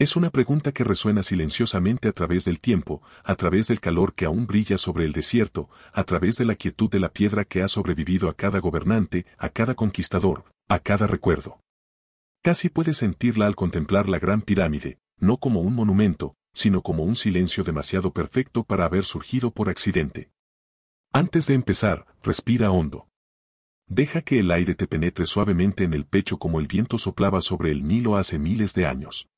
Es una pregunta que resuena silenciosamente a través del tiempo, a través del calor que aún brilla sobre el desierto, a través de la quietud de la piedra que ha sobrevivido a cada gobernante, a cada conquistador, a cada recuerdo. Casi puedes sentirla al contemplar la Gran Pirámide, no como un monumento, sino como un silencio demasiado perfecto para haber surgido por accidente. Antes de empezar, respira hondo. Deja que el aire te penetre suavemente en el pecho como el viento soplaba sobre el Nilo hace miles de años.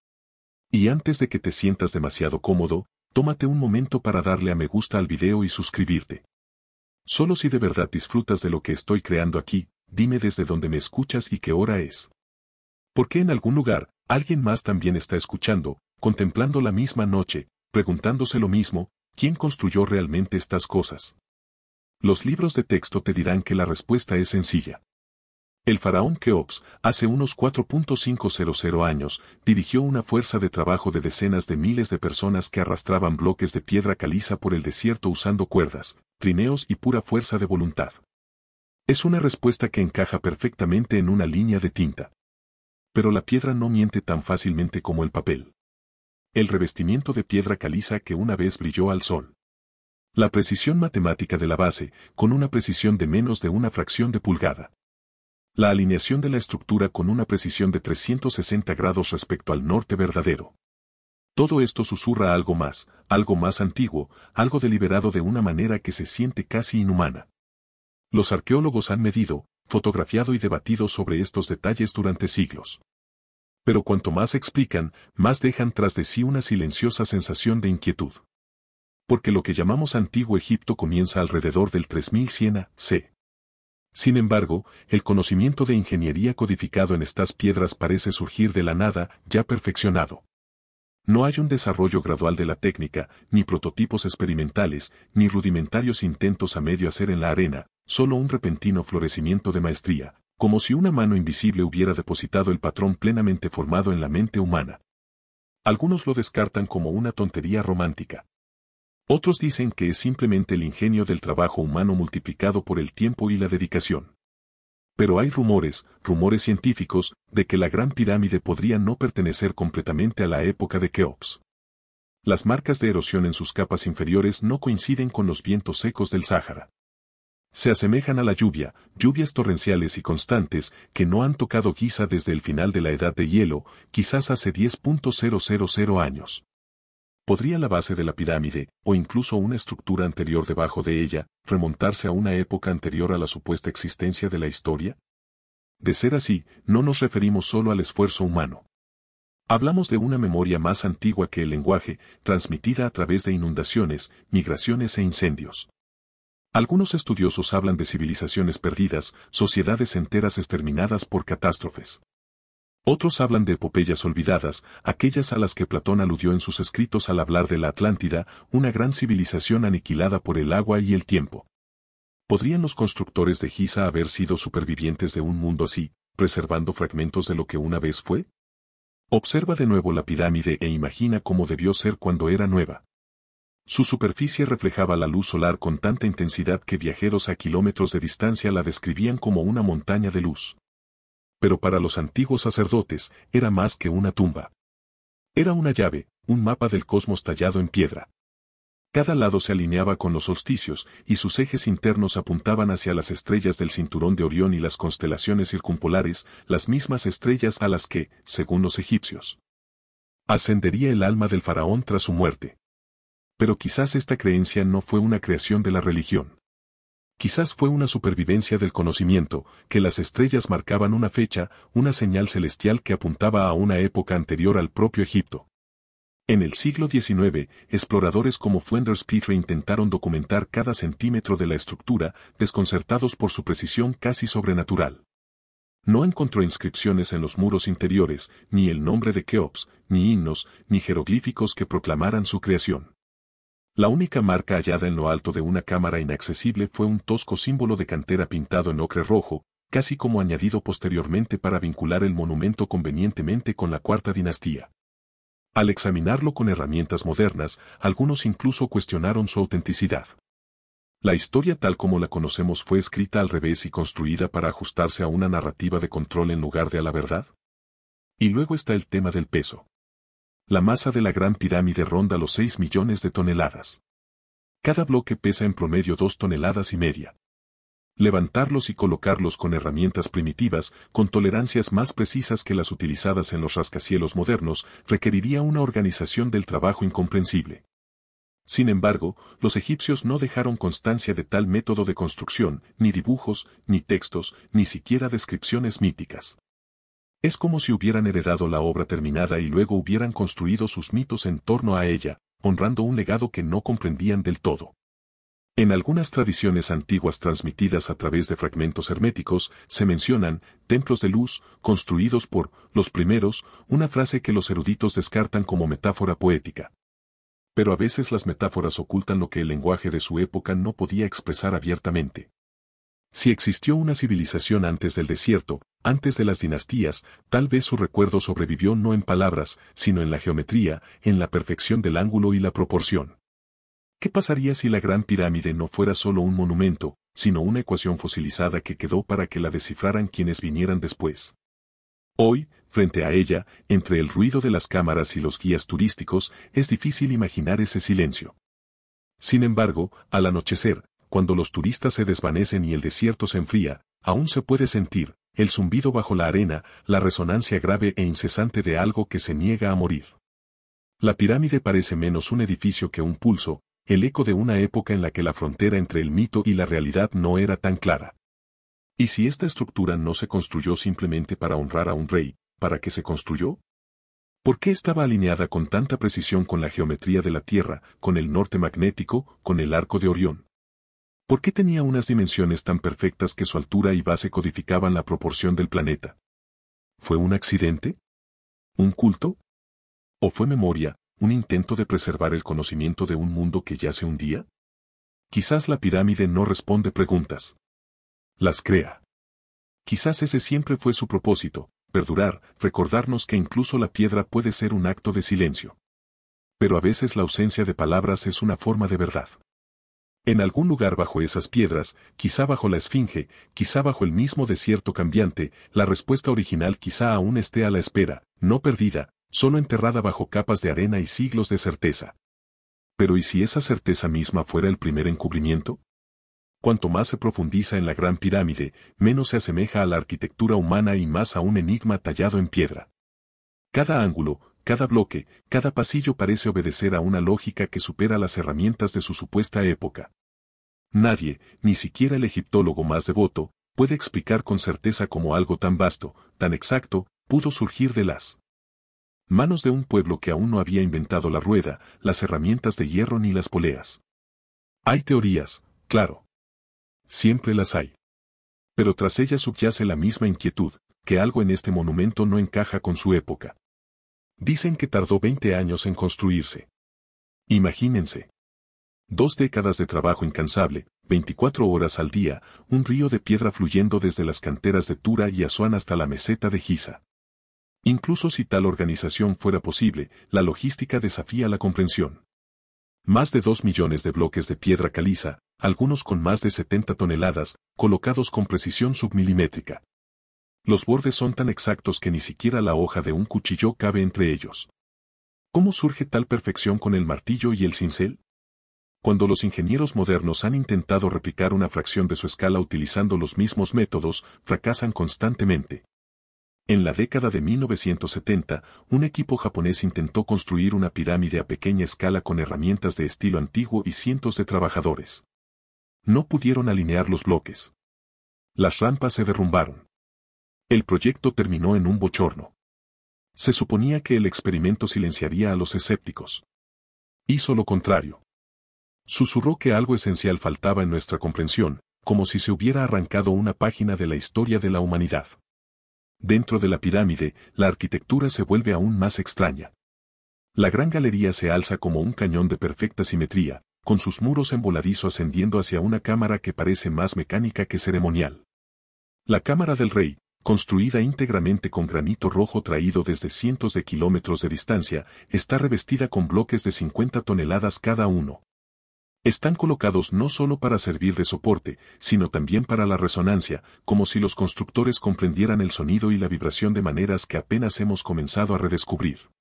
Y antes de que te sientas demasiado cómodo, tómate un momento para darle a me gusta al video y suscribirte. Solo si de verdad disfrutas de lo que estoy creando aquí, dime desde dónde me escuchas y qué hora es. Porque en algún lugar, alguien más también está escuchando, contemplando la misma noche, preguntándose lo mismo, ¿quién construyó realmente estas cosas? Los libros de texto te dirán que la respuesta es sencilla. El faraón Keops, hace unos 4.500 años, dirigió una fuerza de trabajo de decenas de miles de personas que arrastraban bloques de piedra caliza por el desierto usando cuerdas, trineos y pura fuerza de voluntad. Es una respuesta que encaja perfectamente en una línea de tinta. Pero la piedra no miente tan fácilmente como el papel. El revestimiento de piedra caliza que una vez brilló al sol. La precisión matemática de la base, con una precisión de menos de una fracción de pulgada. La alineación de la estructura con una precisión de 360 grados respecto al norte verdadero. Todo esto susurra algo más antiguo, algo deliberado de una manera que se siente casi inhumana. Los arqueólogos han medido, fotografiado y debatido sobre estos detalles durante siglos. Pero cuanto más explican, más dejan tras de sí una silenciosa sensación de inquietud. Porque lo que llamamos Antiguo Egipto comienza alrededor del 3100 a.C. Sin embargo, el conocimiento de ingeniería codificado en estas piedras parece surgir de la nada, ya perfeccionado. No hay un desarrollo gradual de la técnica, ni prototipos experimentales, ni rudimentarios intentos a medio hacer en la arena, solo un repentino florecimiento de maestría, como si una mano invisible hubiera depositado el patrón plenamente formado en la mente humana. Algunos lo descartan como una tontería romántica. Otros dicen que es simplemente el ingenio del trabajo humano multiplicado por el tiempo y la dedicación. Pero hay rumores científicos, de que la Gran Pirámide podría no pertenecer completamente a la época de Keops. Las marcas de erosión en sus capas inferiores no coinciden con los vientos secos del Sáhara. Se asemejan a la lluvias torrenciales y constantes que no han tocado Giza desde el final de la Edad de Hielo, quizás hace 10.000 años. ¿Podría la base de la pirámide, o incluso una estructura anterior debajo de ella, remontarse a una época anterior a la supuesta existencia de la historia? De ser así, no nos referimos solo al esfuerzo humano. Hablamos de una memoria más antigua que el lenguaje, transmitida a través de inundaciones, migraciones e incendios. Algunos estudiosos hablan de civilizaciones perdidas, sociedades enteras exterminadas por catástrofes. Otros hablan de epopeyas olvidadas, aquellas a las que Platón aludió en sus escritos al hablar de la Atlántida, una gran civilización aniquilada por el agua y el tiempo. ¿Podrían los constructores de Giza haber sido supervivientes de un mundo así, preservando fragmentos de lo que una vez fue? Observa de nuevo la pirámide e imagina cómo debió ser cuando era nueva. Su superficie reflejaba la luz solar con tanta intensidad que viajeros a kilómetros de distancia la describían como una montaña de luz. Pero para los antiguos sacerdotes, era más que una tumba. Era una llave, un mapa del cosmos tallado en piedra. Cada lado se alineaba con los solsticios, y sus ejes internos apuntaban hacia las estrellas del cinturón de Orión y las constelaciones circumpolares, las mismas estrellas a las que, según los egipcios, ascendería el alma del faraón tras su muerte. Pero quizás esta creencia no fue una creación de la religión. Quizás fue una supervivencia del conocimiento, que las estrellas marcaban una fecha, una señal celestial que apuntaba a una época anterior al propio Egipto. En el siglo XIX, exploradores como Flinders Petrie intentaron documentar cada centímetro de la estructura, desconcertados por su precisión casi sobrenatural. No encontró inscripciones en los muros interiores, ni el nombre de Keops, ni himnos, ni jeroglíficos que proclamaran su creación. La única marca hallada en lo alto de una cámara inaccesible fue un tosco símbolo de cantera pintado en ocre rojo, casi como añadido posteriormente para vincular el monumento convenientemente con la cuarta dinastía. Al examinarlo con herramientas modernas, algunos incluso cuestionaron su autenticidad. La historia tal como la conocemos fue escrita al revés y construida para ajustarse a una narrativa de control en lugar de a la verdad. Y luego está el tema del peso. La masa de la Gran Pirámide ronda los 6 millones de toneladas. Cada bloque pesa en promedio 2,5 toneladas. Levantarlos y colocarlos con herramientas primitivas, con tolerancias más precisas que las utilizadas en los rascacielos modernos, requeriría una organización del trabajo incomprensible. Sin embargo, los egipcios no dejaron constancia de tal método de construcción, ni dibujos, ni textos, ni siquiera descripciones míticas. Es como si hubieran heredado la obra terminada y luego hubieran construido sus mitos en torno a ella, honrando un legado que no comprendían del todo. En algunas tradiciones antiguas transmitidas a través de fragmentos herméticos, se mencionan templos de luz, construidos por los primeros, una frase que los eruditos descartan como metáfora poética. Pero a veces las metáforas ocultan lo que el lenguaje de su época no podía expresar abiertamente. Si existió una civilización antes del desierto, antes de las dinastías, tal vez su recuerdo sobrevivió no en palabras, sino en la geometría, en la perfección del ángulo y la proporción. ¿Qué pasaría si la Gran Pirámide no fuera solo un monumento, sino una ecuación fosilizada que quedó para que la descifraran quienes vinieran después? Hoy, frente a ella, entre el ruido de las cámaras y los guías turísticos, es difícil imaginar ese silencio. Sin embargo, al anochecer, cuando los turistas se desvanecen y el desierto se enfría, aún se puede sentir el zumbido bajo la arena, la resonancia grave e incesante de algo que se niega a morir. La pirámide parece menos un edificio que un pulso, el eco de una época en la que la frontera entre el mito y la realidad no era tan clara. ¿Y si esta estructura no se construyó simplemente para honrar a un rey, para qué se construyó? ¿Por qué estaba alineada con tanta precisión con la geometría de la Tierra, con el norte magnético, con el arco de Orión? ¿Por qué tenía unas dimensiones tan perfectas que su altura y base codificaban la proporción del planeta? ¿Fue un accidente? ¿Un culto? ¿O fue memoria, un intento de preservar el conocimiento de un mundo que ya se hundía? Quizás la pirámide no responde preguntas. Las crea. Quizás ese siempre fue su propósito, perdurar, recordarnos que incluso la piedra puede ser un acto de silencio. Pero a veces la ausencia de palabras es una forma de verdad. En algún lugar bajo esas piedras, quizá bajo la esfinge, quizá bajo el mismo desierto cambiante, la respuesta original quizá aún esté a la espera, no perdida, solo enterrada bajo capas de arena y siglos de certeza. Pero ¿y si esa certeza misma fuera el primer encubrimiento? Cuanto más se profundiza en la Gran Pirámide, menos se asemeja a la arquitectura humana y más a un enigma tallado en piedra. Cada ángulo, cada bloque, cada pasillo parece obedecer a una lógica que supera las herramientas de su supuesta época. Nadie, ni siquiera el egiptólogo más devoto, puede explicar con certeza cómo algo tan vasto, tan exacto, pudo surgir de las manos de un pueblo que aún no había inventado la rueda, las herramientas de hierro ni las poleas. Hay teorías, claro. Siempre las hay. Pero tras ellas subyace la misma inquietud, que algo en este monumento no encaja con su época. Dicen que tardó 20 años en construirse. Imagínense. 2 décadas de trabajo incansable, 24 horas al día, un río de piedra fluyendo desde las canteras de Tura y Asuán hasta la meseta de Giza. Incluso si tal organización fuera posible, la logística desafía la comprensión. Más de 2 millones de bloques de piedra caliza, algunos con más de 70 toneladas, colocados con precisión submilimétrica. Los bordes son tan exactos que ni siquiera la hoja de un cuchillo cabe entre ellos. ¿Cómo surge tal perfección con el martillo y el cincel? Cuando los ingenieros modernos han intentado replicar una fracción de su escala utilizando los mismos métodos, fracasan constantemente. En la década de 1970, un equipo japonés intentó construir una pirámide a pequeña escala con herramientas de estilo antiguo y cientos de trabajadores. No pudieron alinear los bloques. Las rampas se derrumbaron. El proyecto terminó en un bochorno. Se suponía que el experimento silenciaría a los escépticos. Hizo lo contrario. Susurró que algo esencial faltaba en nuestra comprensión, como si se hubiera arrancado una página de la historia de la humanidad. Dentro de la pirámide, la arquitectura se vuelve aún más extraña. La gran galería se alza como un cañón de perfecta simetría, con sus muros en voladizo ascendiendo hacia una cámara que parece más mecánica que ceremonial. La cámara del rey, construida íntegramente con granito rojo traído desde cientos de kilómetros de distancia, está revestida con bloques de 50 toneladas cada uno. Están colocados no solo para servir de soporte, sino también para la resonancia, como si los constructores comprendieran el sonido y la vibración de maneras que apenas hemos comenzado a redescubrir.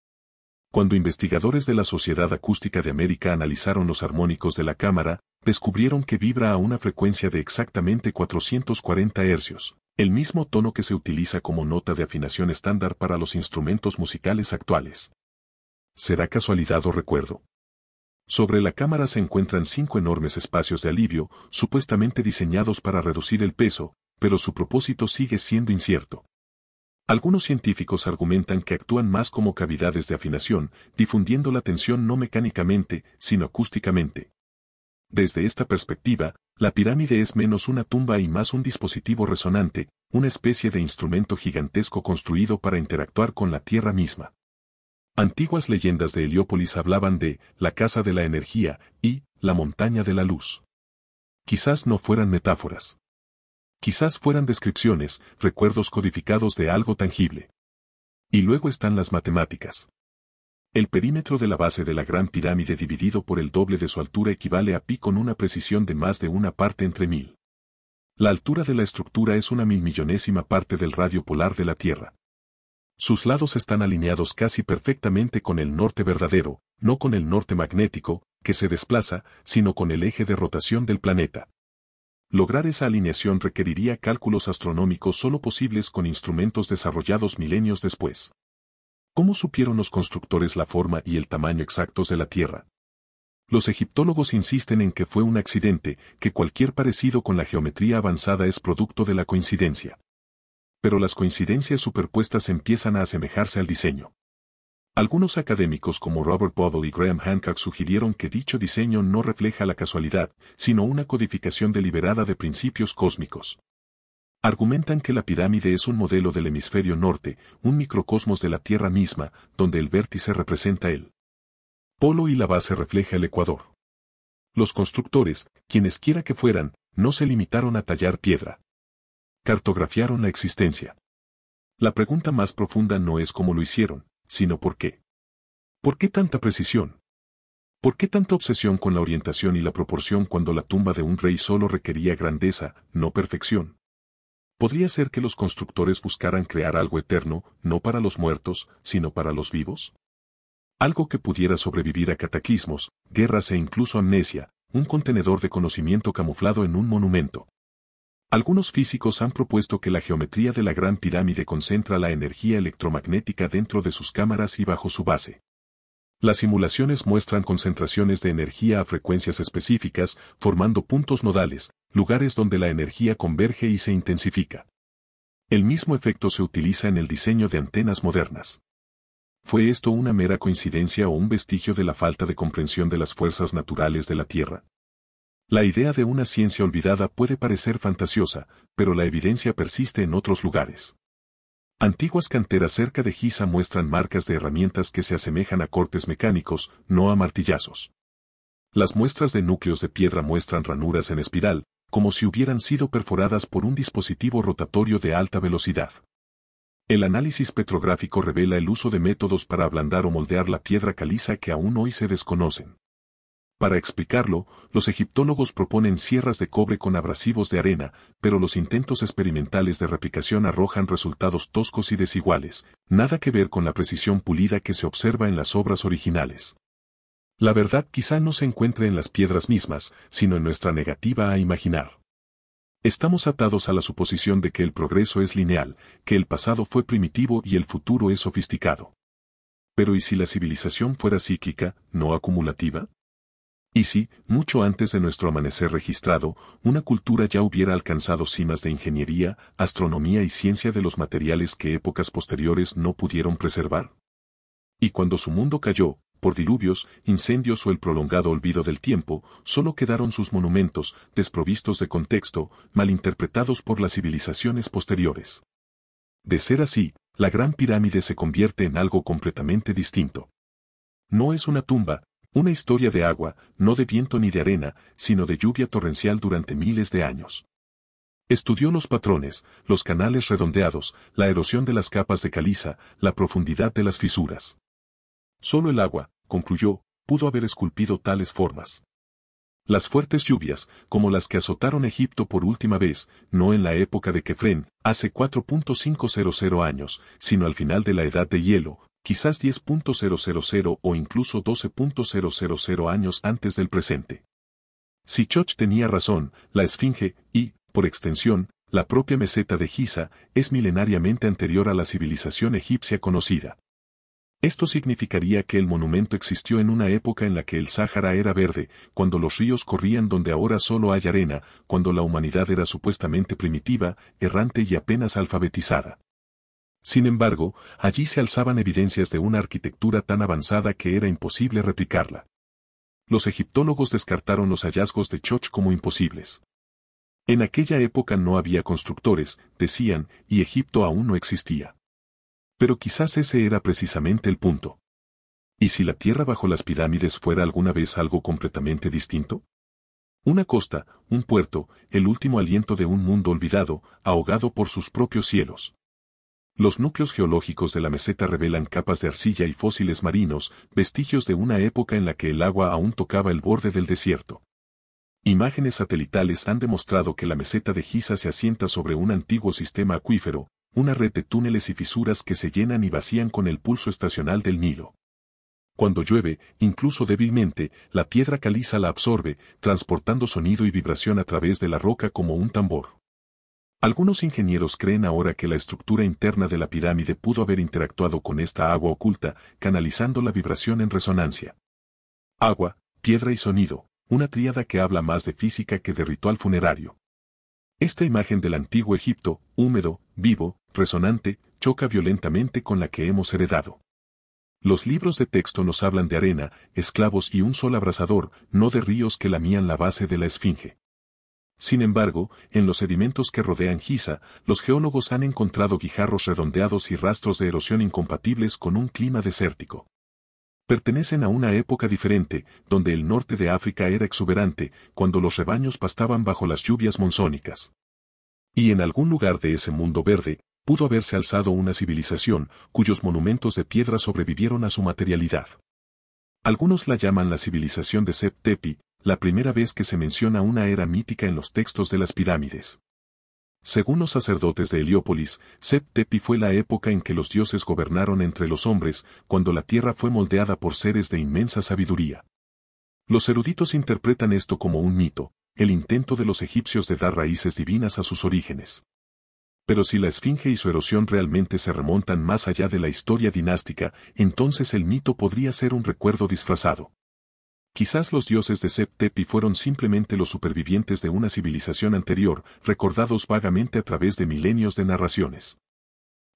Cuando investigadores de la Sociedad Acústica de América analizaron los armónicos de la cámara, descubrieron que vibra a una frecuencia de exactamente 440 Hz, el mismo tono que se utiliza como nota de afinación estándar para los instrumentos musicales actuales. ¿Será casualidad o recuerdo? Sobre la cámara se encuentran 5 enormes espacios de alivio, supuestamente diseñados para reducir el peso, pero su propósito sigue siendo incierto. Algunos científicos argumentan que actúan más como cavidades de afinación, difundiendo la tensión no mecánicamente, sino acústicamente. Desde esta perspectiva, la pirámide es menos una tumba y más un dispositivo resonante, una especie de instrumento gigantesco construido para interactuar con la Tierra misma. Antiguas leyendas de Heliópolis hablaban de la casa de la energía y la montaña de la luz. Quizás no fueran metáforas. Quizás fueran descripciones, recuerdos codificados de algo tangible. Y luego están las matemáticas. El perímetro de la base de la Gran Pirámide dividido por el doble de su altura equivale a pi con una precisión de más de una parte entre 1000. La altura de la estructura es una milmillonésima parte del radio polar de la Tierra. Sus lados están alineados casi perfectamente con el norte verdadero, no con el norte magnético, que se desplaza, sino con el eje de rotación del planeta. Lograr esa alineación requeriría cálculos astronómicos solo posibles con instrumentos desarrollados milenios después. ¿Cómo supieron los constructores la forma y el tamaño exactos de la Tierra? Los egiptólogos insisten en que fue un accidente, que cualquier parecido con la geometría avanzada es producto de la coincidencia. Pero las coincidencias superpuestas empiezan a asemejarse al diseño. Algunos académicos como Robert Boyle y Graham Hancock sugirieron que dicho diseño no refleja la casualidad, sino una codificación deliberada de principios cósmicos. Argumentan que la pirámide es un modelo del hemisferio norte, un microcosmos de la Tierra misma, donde el vértice representa el polo y la base refleja el ecuador. Los constructores, quienes quiera que fueran, no se limitaron a tallar piedra. Cartografiaron la existencia. La pregunta más profunda no es cómo lo hicieron, sino por qué. ¿Por qué tanta precisión? ¿Por qué tanta obsesión con la orientación y la proporción cuando la tumba de un rey solo requería grandeza, no perfección? ¿Podría ser que los constructores buscaran crear algo eterno, no para los muertos, sino para los vivos? Algo que pudiera sobrevivir a cataclismos, guerras e incluso amnesia, un contenedor de conocimiento camuflado en un monumento. Algunos físicos han propuesto que la geometría de la Gran Pirámide concentra la energía electromagnética dentro de sus cámaras y bajo su base. Las simulaciones muestran concentraciones de energía a frecuencias específicas, formando puntos nodales, lugares donde la energía converge y se intensifica. El mismo efecto se utiliza en el diseño de antenas modernas. ¿Fue esto una mera coincidencia o un vestigio de la falta de comprensión de las fuerzas naturales de la Tierra? La idea de una ciencia olvidada puede parecer fantasiosa, pero la evidencia persiste en otros lugares. Antiguas canteras cerca de Giza muestran marcas de herramientas que se asemejan a cortes mecánicos, no a martillazos. Las muestras de núcleos de piedra muestran ranuras en espiral, como si hubieran sido perforadas por un dispositivo rotatorio de alta velocidad. El análisis petrográfico revela el uso de métodos para ablandar o moldear la piedra caliza que aún hoy se desconocen. Para explicarlo, los egiptólogos proponen sierras de cobre con abrasivos de arena, pero los intentos experimentales de replicación arrojan resultados toscos y desiguales, nada que ver con la precisión pulida que se observa en las obras originales. La verdad quizá no se encuentre en las piedras mismas, sino en nuestra negativa a imaginar. Estamos atados a la suposición de que el progreso es lineal, que el pasado fue primitivo y el futuro es sofisticado. Pero ¿y si la civilización fuera cíclica, no acumulativa? Y si, mucho antes de nuestro amanecer registrado, una cultura ya hubiera alcanzado cimas de ingeniería, astronomía y ciencia de los materiales que épocas posteriores no pudieron preservar. Y cuando su mundo cayó, por diluvios, incendios o el prolongado olvido del tiempo, solo quedaron sus monumentos, desprovistos de contexto, malinterpretados por las civilizaciones posteriores. De ser así, la Gran Pirámide se convierte en algo completamente distinto. No es una tumba, una historia de agua, no de viento ni de arena, sino de lluvia torrencial durante miles de años. Estudió los patrones, los canales redondeados, la erosión de las capas de caliza, la profundidad de las fisuras. Solo el agua, concluyó, pudo haber esculpido tales formas. Las fuertes lluvias, como las que azotaron Egipto por última vez, no en la época de Kefren, hace 4.500 años, sino al final de la Edad de Hielo, quizás 10.000 o incluso 12.000 años antes del presente. Si Choch tenía razón, la Esfinge, y, por extensión, la propia meseta de Giza, es milenariamente anterior a la civilización egipcia conocida. Esto significaría que el monumento existió en una época en la que el Sáhara era verde, cuando los ríos corrían donde ahora solo hay arena, cuando la humanidad era supuestamente primitiva, errante y apenas alfabetizada. Sin embargo, allí se alzaban evidencias de una arquitectura tan avanzada que era imposible replicarla. Los egiptólogos descartaron los hallazgos de Choch como imposibles. En aquella época no había constructores, decían, y Egipto aún no existía. Pero quizás ese era precisamente el punto. ¿Y si la tierra bajo las pirámides fuera alguna vez algo completamente distinto? Una costa, un puerto, el último aliento de un mundo olvidado, ahogado por sus propios cielos. Los núcleos geológicos de la meseta revelan capas de arcilla y fósiles marinos, vestigios de una época en la que el agua aún tocaba el borde del desierto. Imágenes satelitales han demostrado que la meseta de Giza se asienta sobre un antiguo sistema acuífero, una red de túneles y fisuras que se llenan y vacían con el pulso estacional del Nilo. Cuando llueve, incluso débilmente, la piedra caliza la absorbe, transportando sonido y vibración a través de la roca como un tambor. Algunos ingenieros creen ahora que la estructura interna de la pirámide pudo haber interactuado con esta agua oculta, canalizando la vibración en resonancia. Agua, piedra y sonido, una tríada que habla más de física que de ritual funerario. Esta imagen del antiguo Egipto, húmedo, vivo, resonante, choca violentamente con la que hemos heredado. Los libros de texto nos hablan de arena, esclavos y un sol abrasador, no de ríos que lamían la base de la Esfinge. Sin embargo, en los sedimentos que rodean Giza, los geólogos han encontrado guijarros redondeados y rastros de erosión incompatibles con un clima desértico. Pertenecen a una época diferente, donde el norte de África era exuberante, cuando los rebaños pastaban bajo las lluvias monzónicas. Y en algún lugar de ese mundo verde, pudo haberse alzado una civilización, cuyos monumentos de piedra sobrevivieron a su materialidad. Algunos la llaman la civilización de Sep-Tepi, la primera vez que se menciona una era mítica en los textos de las pirámides. Según los sacerdotes de Heliópolis, Sep-Tepi fue la época en que los dioses gobernaron entre los hombres, cuando la tierra fue moldeada por seres de inmensa sabiduría. Los eruditos interpretan esto como un mito, el intento de los egipcios de dar raíces divinas a sus orígenes. Pero si la Esfinge y su erosión realmente se remontan más allá de la historia dinástica, entonces el mito podría ser un recuerdo disfrazado. Quizás los dioses de Sep-Tepi fueron simplemente los supervivientes de una civilización anterior, recordados vagamente a través de milenios de narraciones.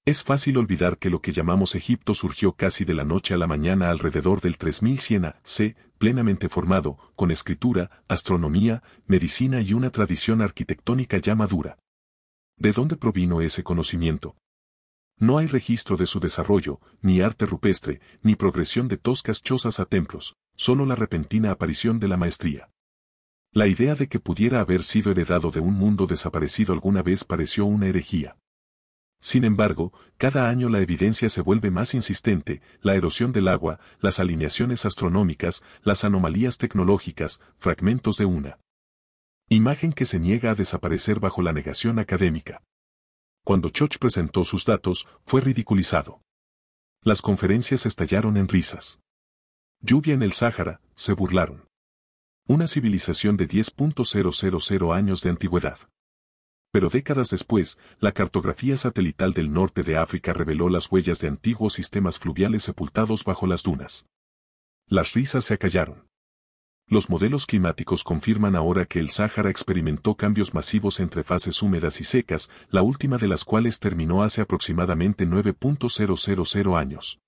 Es fácil olvidar que lo que llamamos Egipto surgió casi de la noche a la mañana alrededor del 3100 a.C., plenamente formado, con escritura, astronomía, medicina y una tradición arquitectónica ya madura. ¿De dónde provino ese conocimiento? No hay registro de su desarrollo, ni arte rupestre, ni progresión de toscas chozas a templos, solo la repentina aparición de la maestría. La idea de que pudiera haber sido heredado de un mundo desaparecido alguna vez pareció una herejía. Sin embargo, cada año la evidencia se vuelve más insistente, la erosión del agua, las alineaciones astronómicas, las anomalías tecnológicas, fragmentos de una imagen que se niega a desaparecer bajo la negación académica. Cuando Choch presentó sus datos, fue ridiculizado. Las conferencias estallaron en risas. Lluvia en el Sáhara, se burlaron. Una civilización de 10.000 años de antigüedad. Pero décadas después, la cartografía satelital del norte de África reveló las huellas de antiguos sistemas fluviales sepultados bajo las dunas. Las risas se acallaron. Los modelos climáticos confirman ahora que el Sáhara experimentó cambios masivos entre fases húmedas y secas, la última de las cuales terminó hace aproximadamente 9.000 años.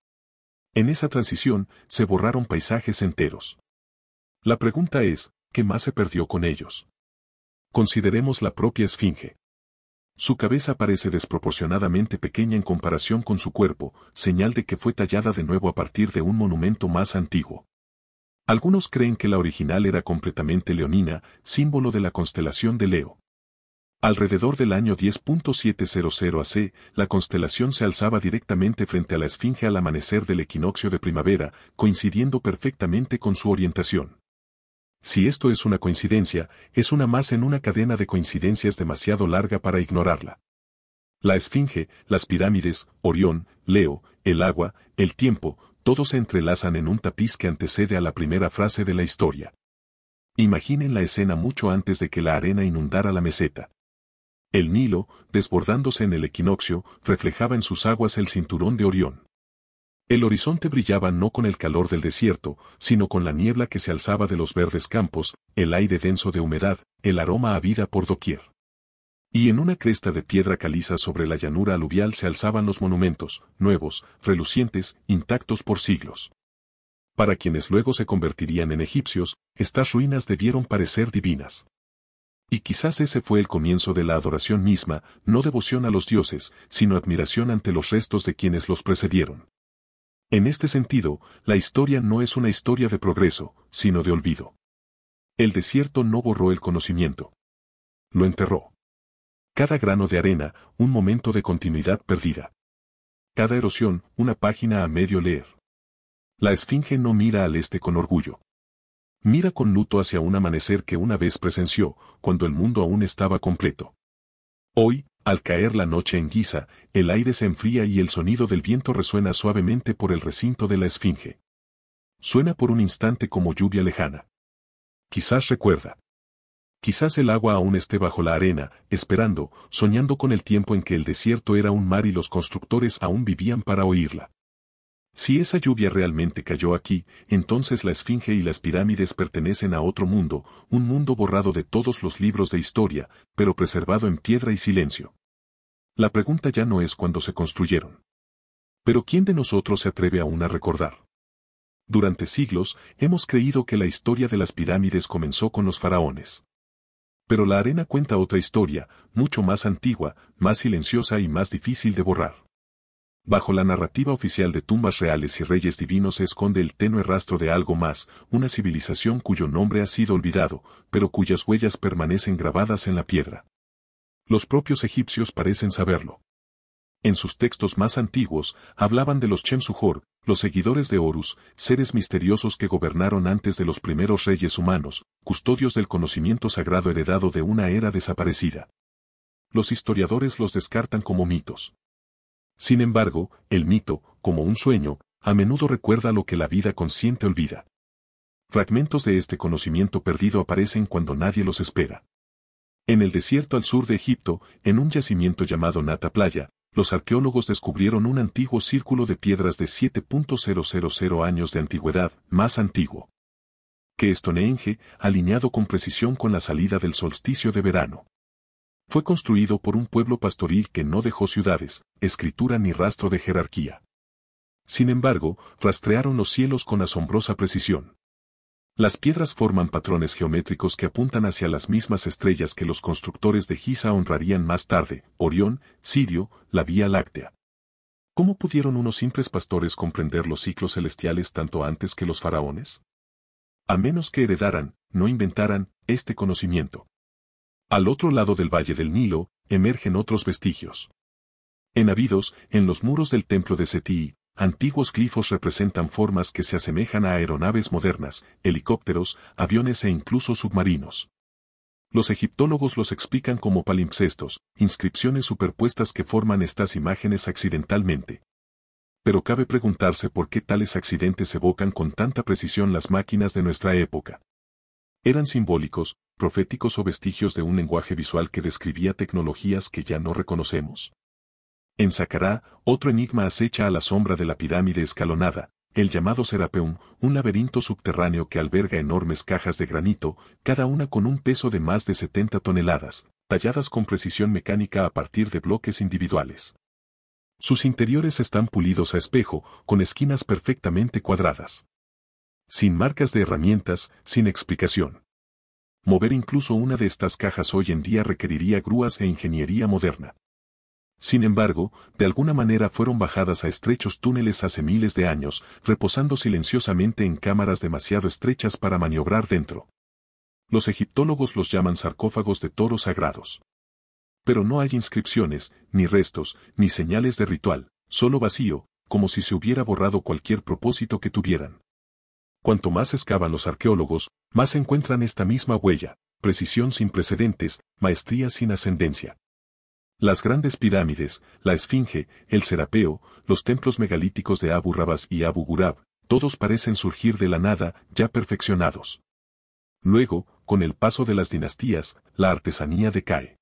En esa transición, se borraron paisajes enteros. La pregunta es, ¿qué más se perdió con ellos? Consideremos la propia Esfinge. Su cabeza parece desproporcionadamente pequeña en comparación con su cuerpo, señal de que fue tallada de nuevo a partir de un monumento más antiguo. Algunos creen que la original era completamente leonina, símbolo de la constelación de Leo. Alrededor del año 10.700 AC, la constelación se alzaba directamente frente a la Esfinge al amanecer del equinoccio de primavera, coincidiendo perfectamente con su orientación. Si esto es una coincidencia, es una más en una cadena de coincidencias demasiado larga para ignorarla. La Esfinge, las pirámides, Orión, Leo, el agua, el tiempo, todos se entrelazan en un tapiz que antecede a la primera frase de la historia. Imaginen la escena mucho antes de que la arena inundara la meseta. El Nilo, desbordándose en el equinoccio, reflejaba en sus aguas el cinturón de Orión. El horizonte brillaba no con el calor del desierto, sino con la niebla que se alzaba de los verdes campos, el aire denso de humedad, el aroma a vida por doquier. Y en una cresta de piedra caliza sobre la llanura aluvial se alzaban los monumentos, nuevos, relucientes, intactos por siglos. Para quienes luego se convertirían en egipcios, estas ruinas debieron parecer divinas. Y quizás ese fue el comienzo de la adoración misma, no devoción a los dioses, sino admiración ante los restos de quienes los precedieron. En este sentido, la historia no es una historia de progreso, sino de olvido. El desierto no borró el conocimiento. Lo enterró. Cada grano de arena, un momento de continuidad perdida. Cada erosión, una página a medio leer. La esfinge no mira al este con orgullo. Mira con luto hacia un amanecer que una vez presenció, cuando el mundo aún estaba completo. Hoy, al caer la noche en Giza, el aire se enfría y el sonido del viento resuena suavemente por el recinto de la esfinge. Suena por un instante como lluvia lejana. Quizás recuerda. Quizás el agua aún esté bajo la arena, esperando, soñando con el tiempo en que el desierto era un mar y los constructores aún vivían para oírla. Si esa lluvia realmente cayó aquí, entonces la esfinge y las pirámides pertenecen a otro mundo, un mundo borrado de todos los libros de historia, pero preservado en piedra y silencio. La pregunta ya no es cuándo se construyeron. Pero ¿quién de nosotros se atreve aún a recordar? Durante siglos, hemos creído que la historia de las pirámides comenzó con los faraones. Pero la arena cuenta otra historia, mucho más antigua, más silenciosa y más difícil de borrar. Bajo la narrativa oficial de tumbas reales y reyes divinos se esconde el tenue rastro de algo más, una civilización cuyo nombre ha sido olvidado, pero cuyas huellas permanecen grabadas en la piedra. Los propios egipcios parecen saberlo. En sus textos más antiguos, hablaban de los Chemsuhor, los seguidores de Horus, seres misteriosos que gobernaron antes de los primeros reyes humanos, custodios del conocimiento sagrado heredado de una era desaparecida. Los historiadores los descartan como mitos. Sin embargo, el mito, como un sueño, a menudo recuerda lo que la vida consciente olvida. Fragmentos de este conocimiento perdido aparecen cuando nadie los espera. En el desierto al sur de Egipto, en un yacimiento llamado Nata Playa, los arqueólogos descubrieron un antiguo círculo de piedras de 7.000 años de antigüedad, más antiguo que Stonehenge, alineado con precisión con la salida del solsticio de verano. Fue construido por un pueblo pastoril que no dejó ciudades, escritura ni rastro de jerarquía. Sin embargo, rastrearon los cielos con asombrosa precisión. Las piedras forman patrones geométricos que apuntan hacia las mismas estrellas que los constructores de Giza honrarían más tarde, Orión, Sirio, la Vía Láctea. ¿Cómo pudieron unos simples pastores comprender los ciclos celestiales tanto antes que los faraones? A menos que heredaran, no inventaran, este conocimiento. Al otro lado del valle del Nilo, emergen otros vestigios. En Abidos, en los muros del templo de Seti, antiguos glifos representan formas que se asemejan a aeronaves modernas, helicópteros, aviones e incluso submarinos. Los egiptólogos los explican como palimpsestos, inscripciones superpuestas que forman estas imágenes accidentalmente. Pero cabe preguntarse por qué tales accidentes evocan con tanta precisión las máquinas de nuestra época. ¿Eran simbólicos, proféticos o vestigios de un lenguaje visual que describía tecnologías que ya no reconocemos? En Saqqara, otro enigma acecha a la sombra de la pirámide escalonada, el llamado Serapeum, un laberinto subterráneo que alberga enormes cajas de granito, cada una con un peso de más de 70 toneladas, talladas con precisión mecánica a partir de bloques individuales. Sus interiores están pulidos a espejo, con esquinas perfectamente cuadradas. Sin marcas de herramientas, sin explicación. Mover incluso una de estas cajas hoy en día requeriría grúas e ingeniería moderna. Sin embargo, de alguna manera fueron bajadas a estrechos túneles hace miles de años, reposando silenciosamente en cámaras demasiado estrechas para maniobrar dentro. Los egiptólogos los llaman sarcófagos de toros sagrados. Pero no hay inscripciones, ni restos, ni señales de ritual, solo vacío, como si se hubiera borrado cualquier propósito que tuvieran. Cuanto más excavan los arqueólogos, más encuentran esta misma huella, precisión sin precedentes, maestría sin ascendencia. Las grandes pirámides, la Esfinge, el Serapeo, los templos megalíticos de Abu Rabas y Abu Ghurab, todos parecen surgir de la nada, ya perfeccionados. Luego, con el paso de las dinastías, la artesanía decae.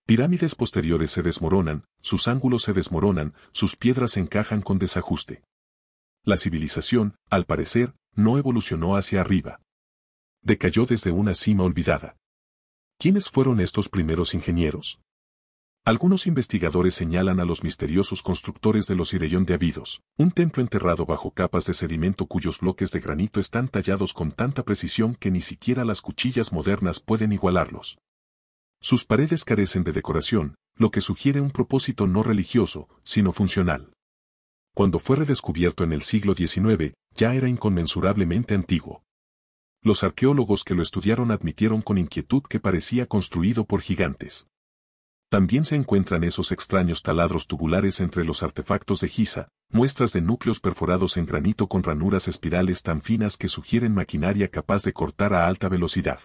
Pirámides posteriores se desmoronan, sus ángulos se desmoronan, sus piedras encajan con desajuste. La civilización, al parecer, no evolucionó hacia arriba. Decayó desde una cima olvidada. ¿Quiénes fueron estos primeros ingenieros? Algunos investigadores señalan a los misteriosos constructores de los Hirayón de Abidos, un templo enterrado bajo capas de sedimento cuyos bloques de granito están tallados con tanta precisión que ni siquiera las cuchillas modernas pueden igualarlos. Sus paredes carecen de decoración, lo que sugiere un propósito no religioso, sino funcional. Cuando fue redescubierto en el siglo XIX, ya era inconmensurablemente antiguo. Los arqueólogos que lo estudiaron admitieron con inquietud que parecía construido por gigantes. También se encuentran esos extraños taladros tubulares entre los artefactos de Giza, muestras de núcleos perforados en granito con ranuras espirales tan finas que sugieren maquinaria capaz de cortar a alta velocidad.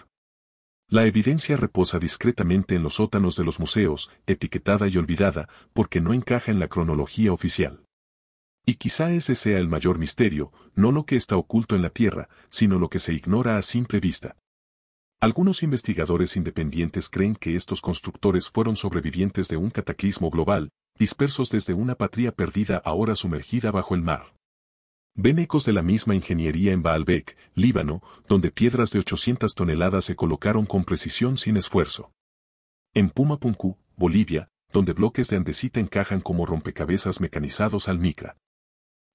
La evidencia reposa discretamente en los sótanos de los museos, etiquetada y olvidada, porque no encaja en la cronología oficial. Y quizá ese sea el mayor misterio, no lo que está oculto en la tierra, sino lo que se ignora a simple vista. Algunos investigadores independientes creen que estos constructores fueron sobrevivientes de un cataclismo global, dispersos desde una patria perdida ahora sumergida bajo el mar. Ven ecos de la misma ingeniería en Baalbek, Líbano, donde piedras de 800 toneladas se colocaron con precisión sin esfuerzo. En Pumapunku, Bolivia, donde bloques de andesita encajan como rompecabezas mecanizados al micra.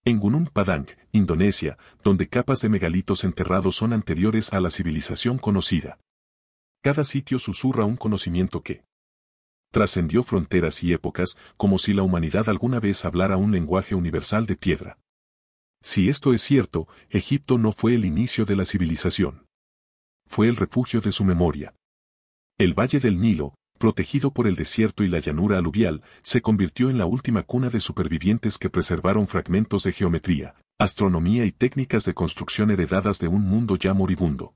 En Gunung Padang, Indonesia, donde capas de megalitos enterrados son anteriores a la civilización conocida. Cada sitio susurra un conocimiento que trascendió fronteras y épocas, como si la humanidad alguna vez hablara un lenguaje universal de piedra. Si esto es cierto, Egipto no fue el inicio de la civilización. Fue el refugio de su memoria. El Valle del Nilo, protegido por el desierto y la llanura aluvial, se convirtió en la última cuna de supervivientes que preservaron fragmentos de geometría, astronomía y técnicas de construcción heredadas de un mundo ya moribundo.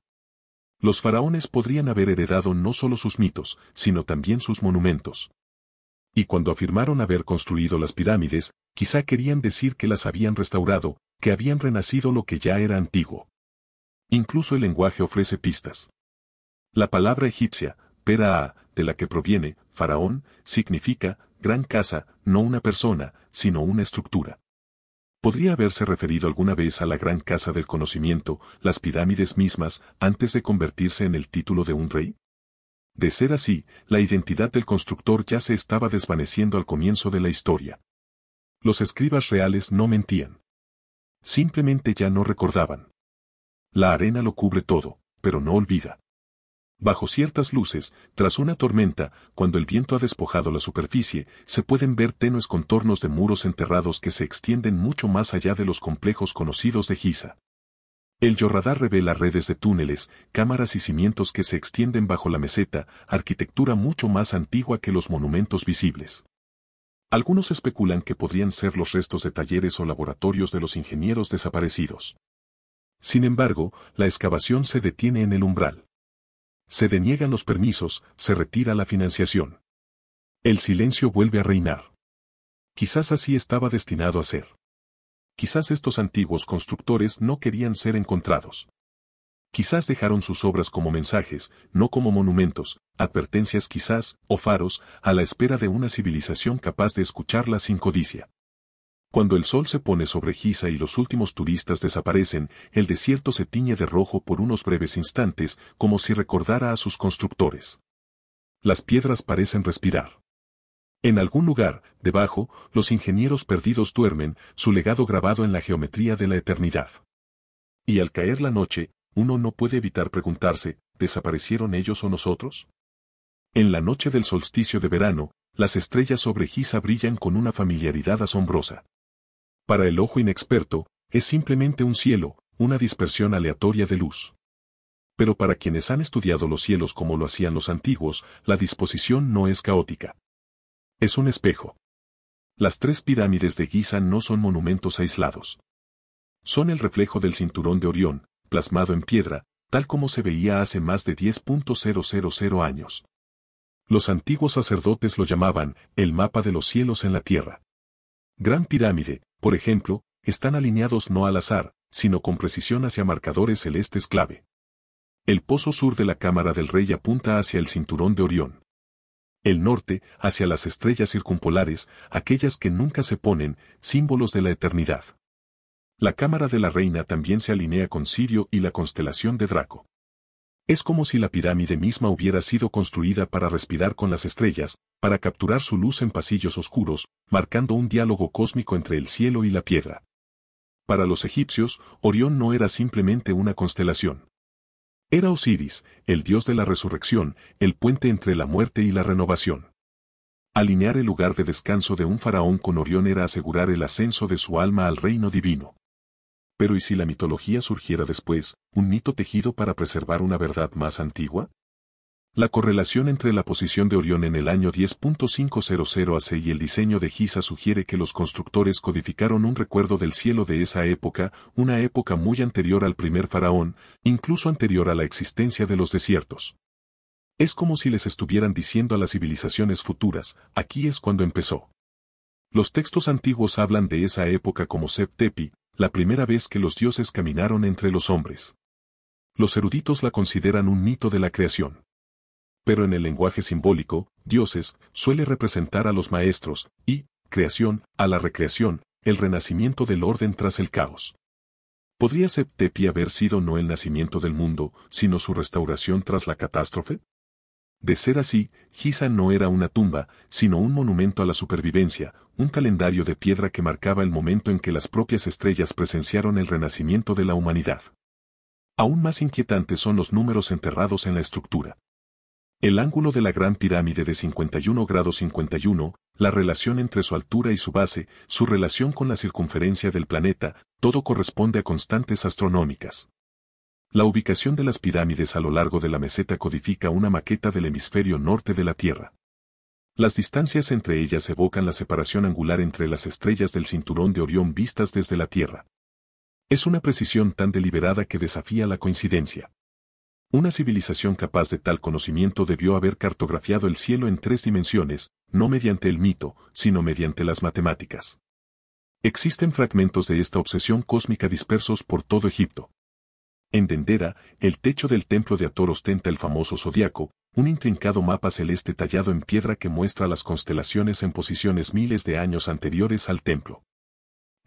Los faraones podrían haber heredado no solo sus mitos, sino también sus monumentos. Y cuando afirmaron haber construido las pirámides, quizá querían decir que las habían restaurado, que habían renacido lo que ya era antiguo. Incluso el lenguaje ofrece pistas. La palabra egipcia, Pera, de la que proviene, faraón, significa, gran casa, no una persona, sino una estructura. ¿Podría haberse referido alguna vez a la gran casa del conocimiento, las pirámides mismas, antes de convertirse en el título de un rey? De ser así, la identidad del constructor ya se estaba desvaneciendo al comienzo de la historia. Los escribas reales no mentían. Simplemente ya no recordaban. La arena lo cubre todo, pero no olvida. Bajo ciertas luces, tras una tormenta, cuando el viento ha despojado la superficie, se pueden ver tenues contornos de muros enterrados que se extienden mucho más allá de los complejos conocidos de Giza. El georradar revela redes de túneles, cámaras y cimientos que se extienden bajo la meseta, arquitectura mucho más antigua que los monumentos visibles. Algunos especulan que podrían ser los restos de talleres o laboratorios de los ingenieros desaparecidos. Sin embargo, la excavación se detiene en el umbral. Se deniegan los permisos, se retira la financiación. El silencio vuelve a reinar. Quizás así estaba destinado a ser. Quizás estos antiguos constructores no querían ser encontrados. Quizás dejaron sus obras como mensajes, no como monumentos, advertencias quizás, o faros, a la espera de una civilización capaz de escucharlas sin codicia. Cuando el sol se pone sobre Giza y los últimos turistas desaparecen, el desierto se tiñe de rojo por unos breves instantes, como si recordara a sus constructores. Las piedras parecen respirar. En algún lugar, debajo, los ingenieros perdidos duermen, su legado grabado en la geometría de la eternidad. Y al caer la noche, uno no puede evitar preguntarse, ¿desaparecieron ellos o nosotros? En la noche del solsticio de verano, las estrellas sobre Giza brillan con una familiaridad asombrosa. Para el ojo inexperto, es simplemente un cielo, una dispersión aleatoria de luz. Pero para quienes han estudiado los cielos como lo hacían los antiguos, la disposición no es caótica. Es un espejo. Las tres pirámides de Giza no son monumentos aislados. Son el reflejo del cinturón de Orión, plasmado en piedra, tal como se veía hace más de 10.000 años. Los antiguos sacerdotes lo llamaban el mapa de los cielos en la tierra. Gran Pirámide, por ejemplo, están alineados no al azar, sino con precisión hacia marcadores celestes clave. El pozo sur de la cámara del rey apunta hacia el cinturón de Orión. El norte, hacia las estrellas circumpolares, aquellas que nunca se ponen, símbolos de la eternidad. La cámara de la reina también se alinea con Sirio y la constelación de Draco. Es como si la pirámide misma hubiera sido construida para respirar con las estrellas, para capturar su luz en pasillos oscuros, marcando un diálogo cósmico entre el cielo y la piedra. Para los egipcios, Orión no era simplemente una constelación. Era Osiris, el dios de la resurrección, el puente entre la muerte y la renovación. Alinear el lugar de descanso de un faraón con Orión era asegurar el ascenso de su alma al reino divino. Pero ¿y si la mitología surgiera después, un mito tejido para preservar una verdad más antigua? La correlación entre la posición de Orión en el año 10.500 AC y el diseño de Giza sugiere que los constructores codificaron un recuerdo del cielo de esa época, una época muy anterior al primer faraón, incluso anterior a la existencia de los desiertos. Es como si les estuvieran diciendo a las civilizaciones futuras, aquí es cuando empezó. Los textos antiguos hablan de esa época como Sep-Tepi, la primera vez que los dioses caminaron entre los hombres. Los eruditos la consideran un mito de la creación. Pero en el lenguaje simbólico, dioses, suele representar a los maestros, y, creación, a la recreación, el renacimiento del orden tras el caos. ¿Podría Sep-Tepi haber sido no el nacimiento del mundo, sino su restauración tras la catástrofe? De ser así, Giza no era una tumba, sino un monumento a la supervivencia, un calendario de piedra que marcaba el momento en que las propias estrellas presenciaron el renacimiento de la humanidad. Aún más inquietantes son los números enterrados en la estructura. El ángulo de la Gran Pirámide de 51 grados 51, la relación entre su altura y su base, su relación con la circunferencia del planeta, todo corresponde a constantes astronómicas. La ubicación de las pirámides a lo largo de la meseta codifica una maqueta del hemisferio norte de la Tierra. Las distancias entre ellas evocan la separación angular entre las estrellas del cinturón de Orión vistas desde la Tierra. Es una precisión tan deliberada que desafía la coincidencia. Una civilización capaz de tal conocimiento debió haber cartografiado el cielo en 3 dimensiones, no mediante el mito, sino mediante las matemáticas. Existen fragmentos de esta obsesión cósmica dispersos por todo Egipto. En Dendera, el techo del templo de Hathor ostenta el famoso zodiaco, un intrincado mapa celeste tallado en piedra que muestra las constelaciones en posiciones miles de años anteriores al templo.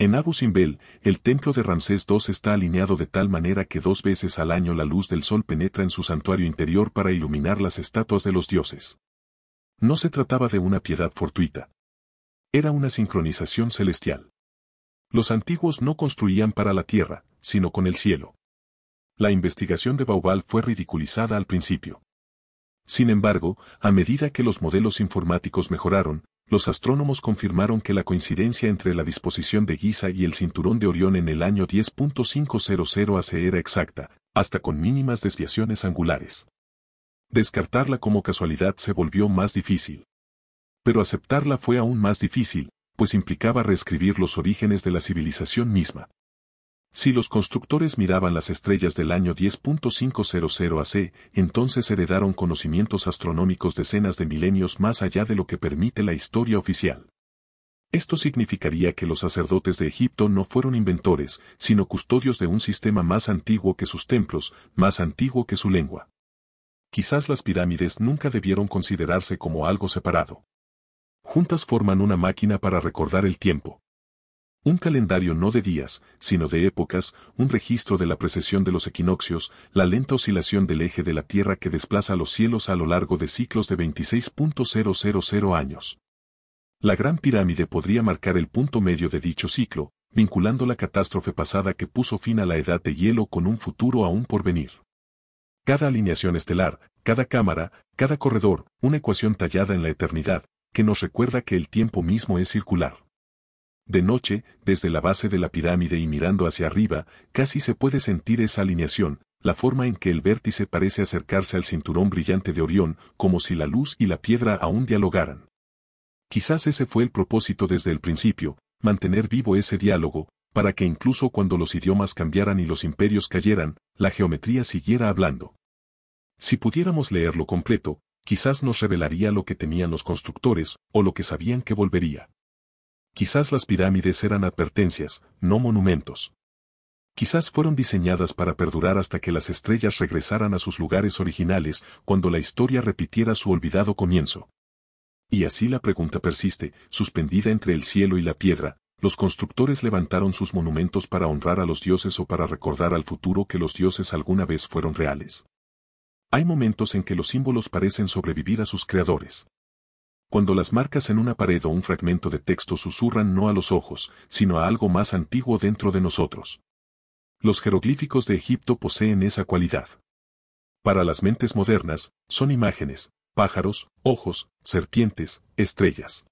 En Abu Simbel, el templo de Ramsés II está alineado de tal manera que 2 veces al año la luz del sol penetra en su santuario interior para iluminar las estatuas de los dioses. No se trataba de una piedad fortuita. Era una sincronización celestial. Los antiguos no construían para la tierra, sino con el cielo. La investigación de Baubal fue ridiculizada al principio. Sin embargo, a medida que los modelos informáticos mejoraron, los astrónomos confirmaron que la coincidencia entre la disposición de Giza y el cinturón de Orión en el año 10.500 AC era exacta, hasta con mínimas desviaciones angulares. Descartarla como casualidad se volvió más difícil. Pero aceptarla fue aún más difícil, pues implicaba reescribir los orígenes de la civilización misma. Si los constructores miraban las estrellas del año 10.500 AC, entonces heredaron conocimientos astronómicos decenas de milenios más allá de lo que permite la historia oficial. Esto significaría que los sacerdotes de Egipto no fueron inventores, sino custodios de un sistema más antiguo que sus templos, más antiguo que su lengua. Quizás las pirámides nunca debieron considerarse como algo separado. Juntas forman una máquina para recordar el tiempo. Un calendario no de días, sino de épocas, un registro de la precesión de los equinoccios, la lenta oscilación del eje de la Tierra que desplaza los cielos a lo largo de ciclos de 26.000 años. La Gran Pirámide podría marcar el punto medio de dicho ciclo, vinculando la catástrofe pasada que puso fin a la edad de hielo con un futuro aún por venir. Cada alineación estelar, cada cámara, cada corredor, una ecuación tallada en la eternidad, que nos recuerda que el tiempo mismo es circular. De noche, desde la base de la pirámide y mirando hacia arriba, casi se puede sentir esa alineación, la forma en que el vértice parece acercarse al cinturón brillante de Orión, como si la luz y la piedra aún dialogaran. Quizás ese fue el propósito desde el principio, mantener vivo ese diálogo, para que incluso cuando los idiomas cambiaran y los imperios cayeran, la geometría siguiera hablando. Si pudiéramos leerlo completo, Quizás nos revelaría lo que temían los constructores, o lo que sabían que volvería. Quizás las pirámides eran advertencias, no monumentos. Quizás fueron diseñadas para perdurar hasta que las estrellas regresaran a sus lugares originales, cuando la historia repitiera su olvidado comienzo. Y así la pregunta persiste, suspendida entre el cielo y la piedra. Los constructores levantaron sus monumentos para honrar a los dioses o para recordar al futuro que los dioses alguna vez fueron reales. Hay momentos en que los símbolos parecen sobrevivir a sus creadores. Cuando las marcas en una pared o un fragmento de texto susurran no a los ojos, sino a algo más antiguo dentro de nosotros. Los jeroglíficos de Egipto poseen esa cualidad. Para las mentes modernas, son imágenes, pájaros, ojos, serpientes, estrellas.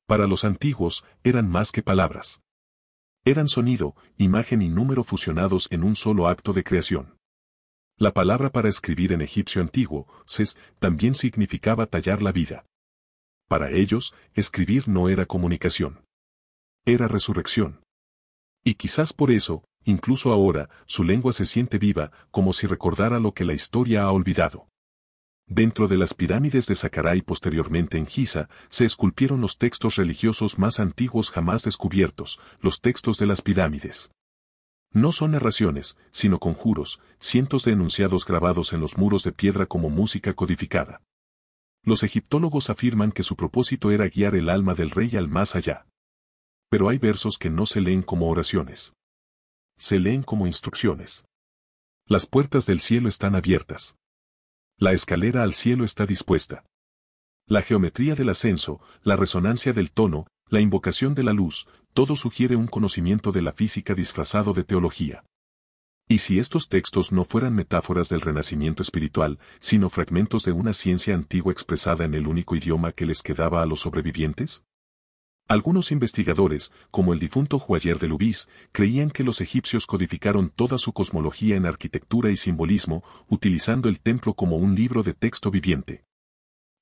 Para los antiguos, eran más que palabras. Eran sonido, imagen y número fusionados en un solo acto de creación. La palabra para escribir en egipcio antiguo, ses, también significaba tallar la vida. Para ellos, escribir no era comunicación. Era resurrección. Y quizás por eso, incluso ahora, su lengua se siente viva, como si recordara lo que la historia ha olvidado. Dentro de las pirámides de Saqqara y posteriormente en Giza, se esculpieron los textos religiosos más antiguos jamás descubiertos, los textos de las pirámides. No son narraciones, sino conjuros, cientos de enunciados grabados en los muros de piedra como música codificada. Los egiptólogos afirman que su propósito era guiar el alma del rey al más allá. Pero hay versos que no se leen como oraciones. Se leen como instrucciones. Las puertas del cielo están abiertas. La escalera al cielo está dispuesta. La geometría del ascenso, la resonancia del tono, la invocación de la luz, todo sugiere un conocimiento de la física disfrazado de teología. ¿Y si estos textos no fueran metáforas del renacimiento espiritual, sino fragmentos de una ciencia antigua expresada en el único idioma que les quedaba a los sobrevivientes? Algunos investigadores, como el difunto Joayer de Lubis, creían que los egipcios codificaron toda su cosmología en arquitectura y simbolismo, utilizando el templo como un libro de texto viviente.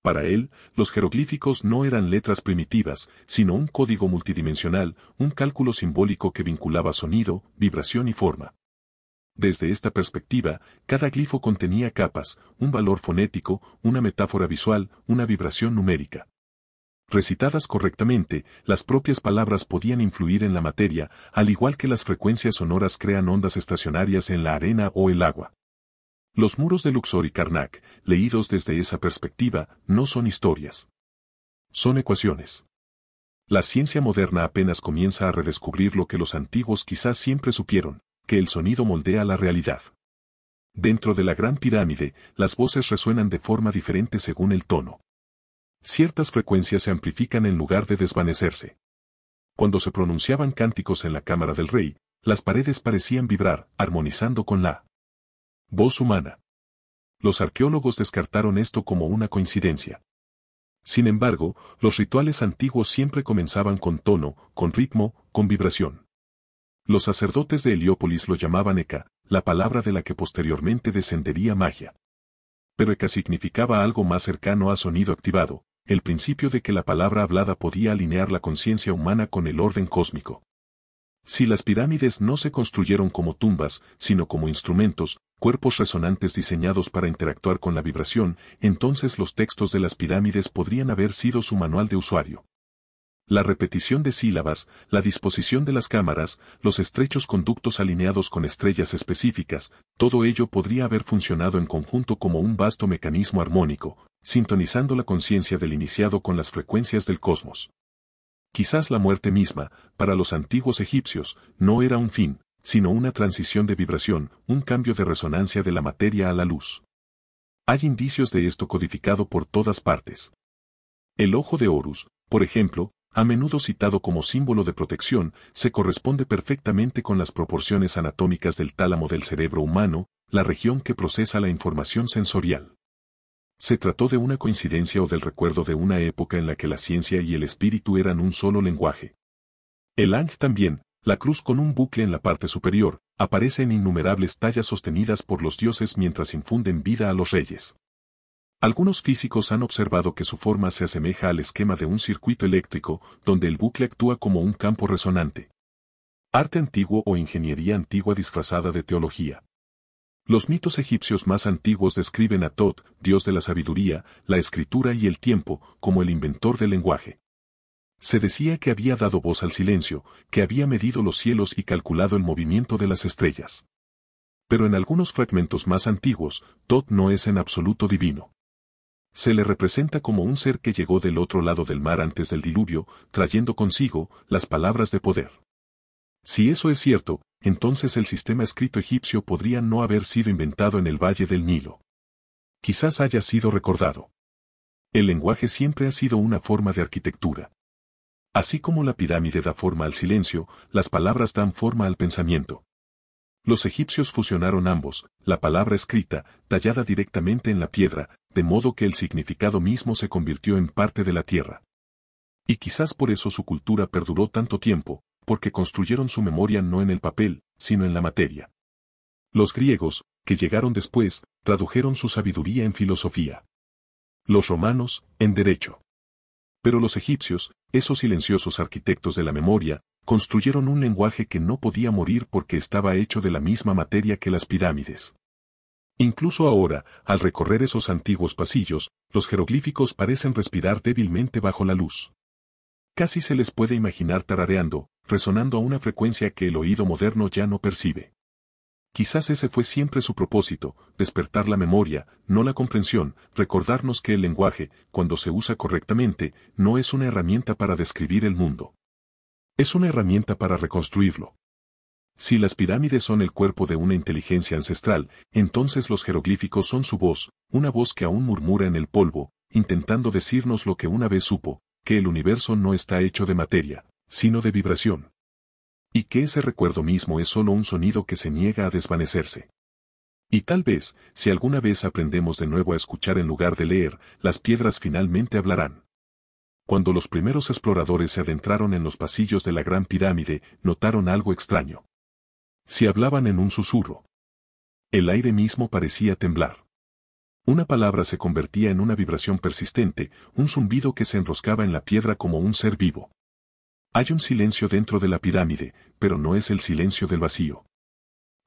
Para él, los jeroglíficos no eran letras primitivas, sino un código multidimensional, un cálculo simbólico que vinculaba sonido, vibración y forma. Desde esta perspectiva, cada glifo contenía capas, un valor fonético, una metáfora visual, una vibración numérica. Recitadas correctamente, las propias palabras podían influir en la materia, al igual que las frecuencias sonoras crean ondas estacionarias en la arena o el agua. Los muros de Luxor y Karnak, leídos desde esa perspectiva, no son historias. Son ecuaciones. La ciencia moderna apenas comienza a redescubrir lo que los antiguos quizás siempre supieron, que el sonido moldea la realidad. Dentro de la Gran Pirámide, las voces resuenan de forma diferente según el tono. Ciertas frecuencias se amplifican en lugar de desvanecerse. Cuando se pronunciaban cánticos en la cámara del rey, las paredes parecían vibrar, armonizando con la voz humana. Los arqueólogos descartaron esto como una coincidencia. Sin embargo, los rituales antiguos siempre comenzaban con tono, con ritmo, con vibración. Los sacerdotes de Heliópolis lo llamaban Eka, la palabra de la que posteriormente descendería magia. Pero Eka significaba algo más cercano a sonido activado, el principio de que la palabra hablada podía alinear la conciencia humana con el orden cósmico. Si las pirámides no se construyeron como tumbas, sino como instrumentos, cuerpos resonantes diseñados para interactuar con la vibración, entonces los textos de las pirámides podrían haber sido su manual de usuario. La repetición de sílabas, la disposición de las cámaras, los estrechos conductos alineados con estrellas específicas, todo ello podría haber funcionado en conjunto como un vasto mecanismo armónico, sintonizando la conciencia del iniciado con las frecuencias del cosmos. Quizás la muerte misma, para los antiguos egipcios, no era un fin, sino una transición de vibración, un cambio de resonancia de la materia a la luz. Hay indicios de esto codificado por todas partes. El ojo de Horus, por ejemplo, a menudo citado como símbolo de protección, se corresponde perfectamente con las proporciones anatómicas del tálamo del cerebro humano, la región que procesa la información sensorial. ¿Se trató de una coincidencia o del recuerdo de una época en la que la ciencia y el espíritu eran un solo lenguaje? El Ankh también, la cruz con un bucle en la parte superior, aparece en innumerables tallas sostenidas por los dioses mientras infunden vida a los reyes. Algunos físicos han observado que su forma se asemeja al esquema de un circuito eléctrico, donde el bucle actúa como un campo resonante. Arte antiguo o ingeniería antigua disfrazada de teología. Los mitos egipcios más antiguos describen a Tot, dios de la sabiduría, la escritura y el tiempo, como el inventor del lenguaje. Se decía que había dado voz al silencio, que había medido los cielos y calculado el movimiento de las estrellas. Pero en algunos fragmentos más antiguos, Tot no es en absoluto divino. Se le representa como un ser que llegó del otro lado del mar antes del diluvio, trayendo consigo las palabras de poder. Si eso es cierto, entonces el sistema escrito egipcio podría no haber sido inventado en el valle del Nilo. Quizás haya sido recordado. El lenguaje siempre ha sido una forma de arquitectura. Así como la pirámide da forma al silencio, las palabras dan forma al pensamiento. Los egipcios fusionaron ambos, la palabra escrita, tallada directamente en la piedra, de modo que el significado mismo se convirtió en parte de la tierra. Y quizás por eso su cultura perduró tanto tiempo, porque construyeron su memoria no en el papel, sino en la materia. Los griegos, que llegaron después, tradujeron su sabiduría en filosofía. Los romanos, en derecho. Pero los egipcios, esos silenciosos arquitectos de la memoria, construyeron un lenguaje que no podía morir porque estaba hecho de la misma materia que las pirámides. Incluso ahora, al recorrer esos antiguos pasillos, los jeroglíficos parecen respirar débilmente bajo la luz. Casi se les puede imaginar tarareando, resonando a una frecuencia que el oído moderno ya no percibe. Quizás ese fue siempre su propósito, despertar la memoria, no la comprensión, recordarnos que el lenguaje, cuando se usa correctamente, no es una herramienta para describir el mundo. Es una herramienta para reconstruirlo. Si las pirámides son el cuerpo de una inteligencia ancestral, entonces los jeroglíficos son su voz, una voz que aún murmura en el polvo, intentando decirnos lo que una vez supo, que el universo no está hecho de materia, sino de vibración. Y que ese recuerdo mismo es solo un sonido que se niega a desvanecerse. Y tal vez, si alguna vez aprendemos de nuevo a escuchar en lugar de leer, las piedras finalmente hablarán. Cuando los primeros exploradores se adentraron en los pasillos de la Gran Pirámide, notaron algo extraño. Si hablaban en un susurro. El aire mismo parecía temblar. Una palabra se convertía en una vibración persistente, un zumbido que se enroscaba en la piedra como un ser vivo. Hay un silencio dentro de la pirámide, pero no es el silencio del vacío.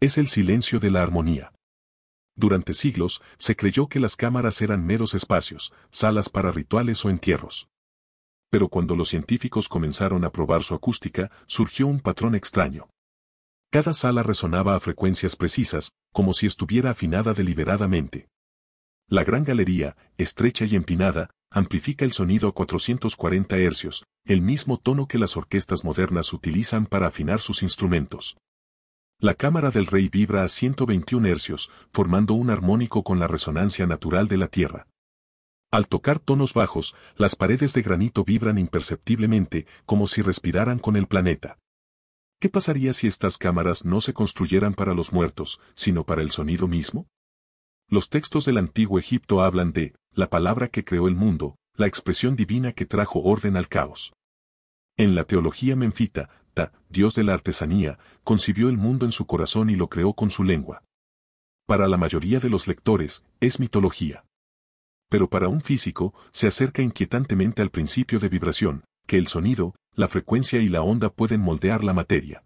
Es el silencio de la armonía. Durante siglos, se creyó que las cámaras eran meros espacios, salas para rituales o entierros. Pero cuando los científicos comenzaron a probar su acústica, surgió un patrón extraño. Cada sala resonaba a frecuencias precisas, como si estuviera afinada deliberadamente. La gran galería, estrecha y empinada, amplifica el sonido a 440 hercios, el mismo tono que las orquestas modernas utilizan para afinar sus instrumentos. La cámara del rey vibra a 121 hercios, formando un armónico con la resonancia natural de la tierra. Al tocar tonos bajos, las paredes de granito vibran imperceptiblemente, como si respiraran con el planeta. ¿Qué pasaría si estas cámaras no se construyeran para los muertos, sino para el sonido mismo? Los textos del antiguo Egipto hablan de la palabra que creó el mundo, la expresión divina que trajo orden al caos. En la teología menfita, Ta, dios de la artesanía, concibió el mundo en su corazón y lo creó con su lengua. Para la mayoría de los lectores, es mitología. Pero para un físico, se acerca inquietantemente al principio de vibración, que el sonido, la frecuencia y la onda pueden moldear la materia.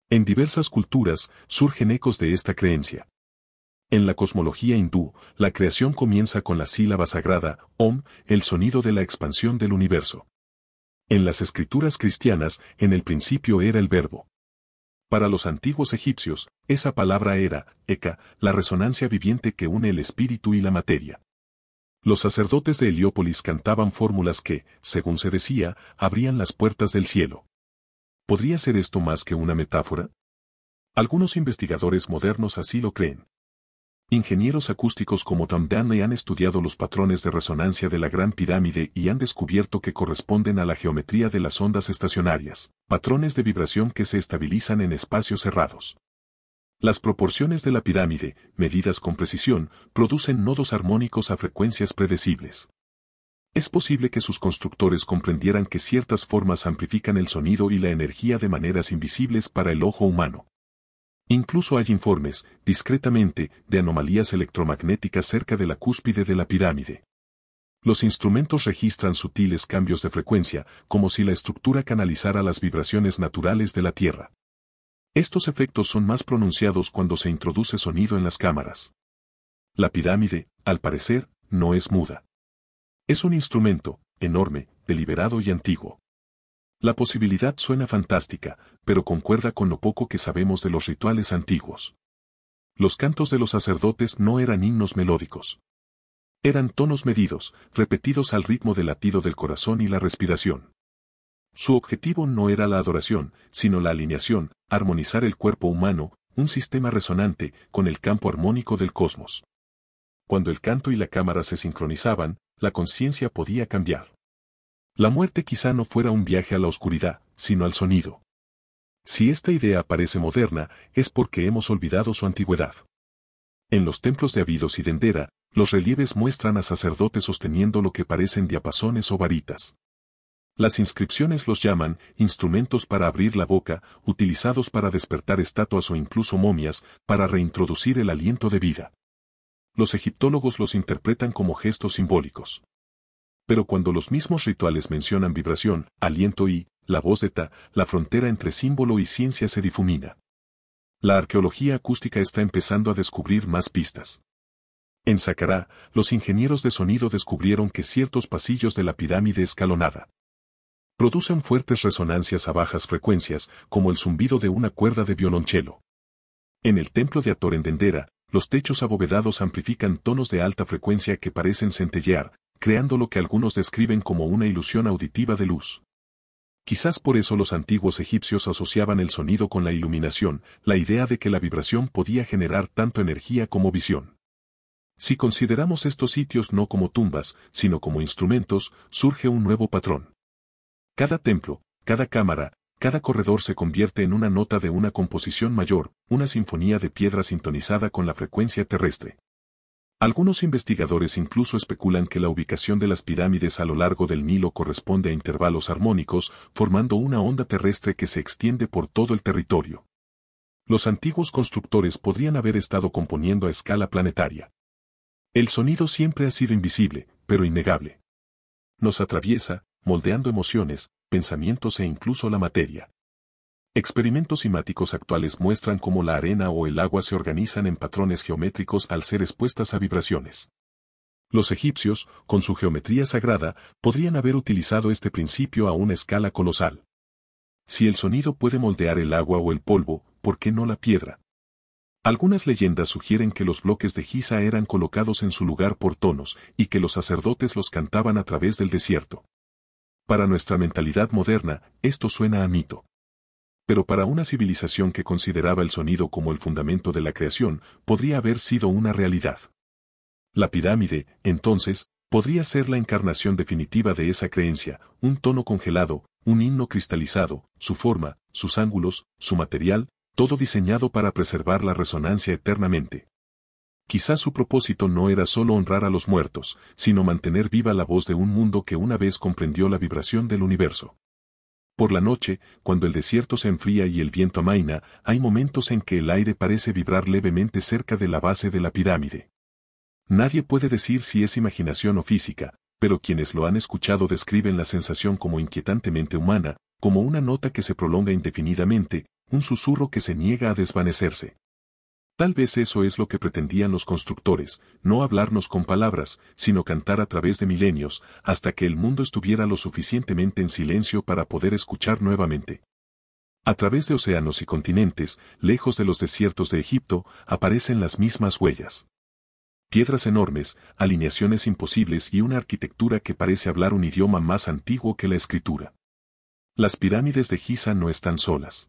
En diversas culturas, surgen ecos de esta creencia. En la cosmología hindú, la creación comienza con la sílaba sagrada, Om, el sonido de la expansión del universo. En las escrituras cristianas, en el principio era el verbo. Para los antiguos egipcios, esa palabra era, Eka, la resonancia viviente que une el espíritu y la materia. Los sacerdotes de Heliópolis cantaban fórmulas que, según se decía, abrían las puertas del cielo. ¿Podría ser esto más que una metáfora? Algunos investigadores modernos así lo creen. Ingenieros acústicos como Tom Danley han estudiado los patrones de resonancia de la Gran Pirámide y han descubierto que corresponden a la geometría de las ondas estacionarias, patrones de vibración que se estabilizan en espacios cerrados. Las proporciones de la pirámide, medidas con precisión, producen nodos armónicos a frecuencias predecibles. Es posible que sus constructores comprendieran que ciertas formas amplifican el sonido y la energía de maneras invisibles para el ojo humano. Incluso hay informes, discretamente, de anomalías electromagnéticas cerca de la cúspide de la pirámide. Los instrumentos registran sutiles cambios de frecuencia, como si la estructura canalizara las vibraciones naturales de la Tierra. Estos efectos son más pronunciados cuando se introduce sonido en las cámaras. La pirámide, al parecer, no es muda. Es un instrumento, enorme, deliberado y antiguo. La posibilidad suena fantástica, pero concuerda con lo poco que sabemos de los rituales antiguos. Los cantos de los sacerdotes no eran himnos melódicos. Eran tonos medidos, repetidos al ritmo del latido del corazón y la respiración. Su objetivo no era la adoración, sino la alineación, armonizar el cuerpo humano, un sistema resonante, con el campo armónico del cosmos. Cuando el canto y la cámara se sincronizaban, la conciencia podía cambiar. La muerte quizá no fuera un viaje a la oscuridad, sino al sonido. Si esta idea parece moderna, es porque hemos olvidado su antigüedad. En los templos de Abidos y Dendera, los relieves muestran a sacerdotes sosteniendo lo que parecen diapasones o varitas. Las inscripciones los llaman instrumentos para abrir la boca, utilizados para despertar estatuas o incluso momias, para reintroducir el aliento de vida. Los egiptólogos los interpretan como gestos simbólicos. Pero cuando los mismos rituales mencionan vibración, aliento y, la voz de Ta, la frontera entre símbolo y ciencia se difumina. La arqueología acústica está empezando a descubrir más pistas. En Saqqara, los ingenieros de sonido descubrieron que ciertos pasillos de la pirámide escalonada producen fuertes resonancias a bajas frecuencias, como el zumbido de una cuerda de violonchelo. En el templo de Hathor en Dendera, los techos abovedados amplifican tonos de alta frecuencia que parecen centellear, creando lo que algunos describen como una ilusión auditiva de luz. Quizás por eso los antiguos egipcios asociaban el sonido con la iluminación, la idea de que la vibración podía generar tanto energía como visión. Si consideramos estos sitios no como tumbas, sino como instrumentos, surge un nuevo patrón. Cada templo, cada cámara, cada corredor se convierte en una nota de una composición mayor, una sinfonía de piedra sintonizada con la frecuencia terrestre. Algunos investigadores incluso especulan que la ubicación de las pirámides a lo largo del Nilo corresponde a intervalos armónicos, formando una onda terrestre que se extiende por todo el territorio. Los antiguos constructores podrían haber estado componiendo a escala planetaria. El sonido siempre ha sido invisible, pero innegable. Nos atraviesa, moldeando emociones, pensamientos e incluso la materia. Experimentos cimáticos actuales muestran cómo la arena o el agua se organizan en patrones geométricos al ser expuestas a vibraciones. Los egipcios, con su geometría sagrada, podrían haber utilizado este principio a una escala colosal. Si el sonido puede moldear el agua o el polvo, ¿por qué no la piedra? Algunas leyendas sugieren que los bloques de Giza eran colocados en su lugar por tonos, y que los sacerdotes los cantaban a través del desierto. Para nuestra mentalidad moderna, esto suena a mito. Pero para una civilización que consideraba el sonido como el fundamento de la creación, podría haber sido una realidad. La pirámide, entonces, podría ser la encarnación definitiva de esa creencia, un tono congelado, un himno cristalizado, su forma, sus ángulos, su material, todo diseñado para preservar la resonancia eternamente. Quizás su propósito no era solo honrar a los muertos, sino mantener viva la voz de un mundo que una vez comprendió la vibración del universo. Por la noche, cuando el desierto se enfría y el viento amaina, hay momentos en que el aire parece vibrar levemente cerca de la base de la pirámide. Nadie puede decir si es imaginación o física, pero quienes lo han escuchado describen la sensación como inquietantemente humana, como una nota que se prolonga indefinidamente, un susurro que se niega a desvanecerse. Tal vez eso es lo que pretendían los constructores, no hablarnos con palabras, sino cantar a través de milenios, hasta que el mundo estuviera lo suficientemente en silencio para poder escuchar nuevamente. A través de océanos y continentes, lejos de los desiertos de Egipto, aparecen las mismas huellas. Piedras enormes, alineaciones imposibles y una arquitectura que parece hablar un idioma más antiguo que la escritura. Las pirámides de Giza no están solas.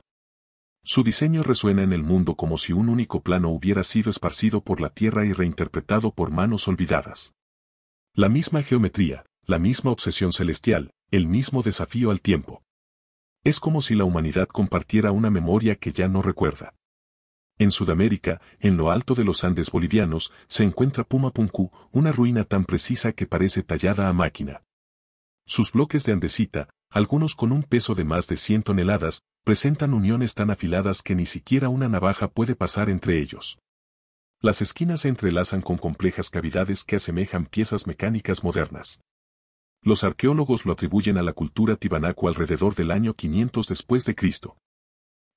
Su diseño resuena en el mundo como si un único plano hubiera sido esparcido por la tierra y reinterpretado por manos olvidadas. La misma geometría, la misma obsesión celestial, el mismo desafío al tiempo. Es como si la humanidad compartiera una memoria que ya no recuerda. En Sudamérica, en lo alto de los Andes bolivianos, se encuentra Pumapunku, una ruina tan precisa que parece tallada a máquina. Sus bloques de andesita, algunos con un peso de más de 100 toneladas, presentan uniones tan afiladas que ni siquiera una navaja puede pasar entre ellos. Las esquinas se entrelazan con complejas cavidades que asemejan piezas mecánicas modernas. Los arqueólogos lo atribuyen a la cultura tiwanaku alrededor del año 500 después de Cristo.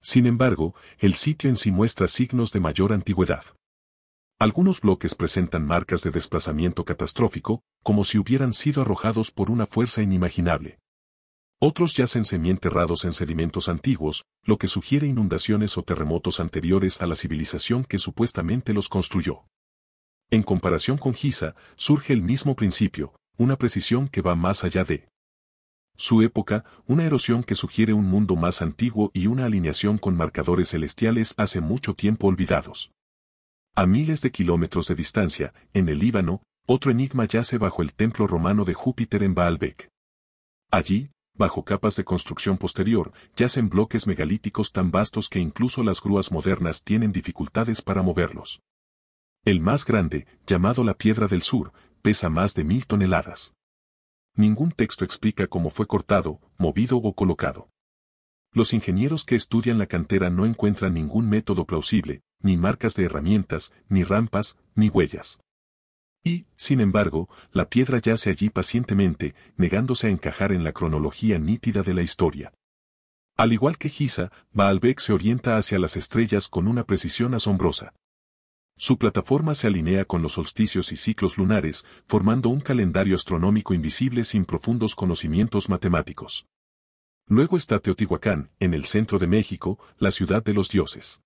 Sin embargo, el sitio en sí muestra signos de mayor antigüedad. Algunos bloques presentan marcas de desplazamiento catastrófico, como si hubieran sido arrojados por una fuerza inimaginable. Otros yacen semienterrados en sedimentos antiguos, lo que sugiere inundaciones o terremotos anteriores a la civilización que supuestamente los construyó. En comparación con Giza, surge el mismo principio, una precisión que va más allá de su época, una erosión que sugiere un mundo más antiguo y una alineación con marcadores celestiales hace mucho tiempo olvidados. A miles de kilómetros de distancia, en el Líbano, otro enigma yace bajo el templo romano de Júpiter en Baalbek. Allí, bajo capas de construcción posterior, yacen bloques megalíticos tan vastos que incluso las grúas modernas tienen dificultades para moverlos. El más grande, llamado la Piedra del Sur, pesa más de 1000 toneladas. Ningún texto explica cómo fue cortado, movido o colocado. Los ingenieros que estudian la cantera no encuentran ningún método plausible, ni marcas de herramientas, ni rampas, ni huellas. Y, sin embargo, la piedra yace allí pacientemente, negándose a encajar en la cronología nítida de la historia. Al igual que Giza, Baalbek se orienta hacia las estrellas con una precisión asombrosa. Su plataforma se alinea con los solsticios y ciclos lunares, formando un calendario astronómico invisible sin profundos conocimientos matemáticos. Luego está Teotihuacán, en el centro de México, la ciudad de los dioses.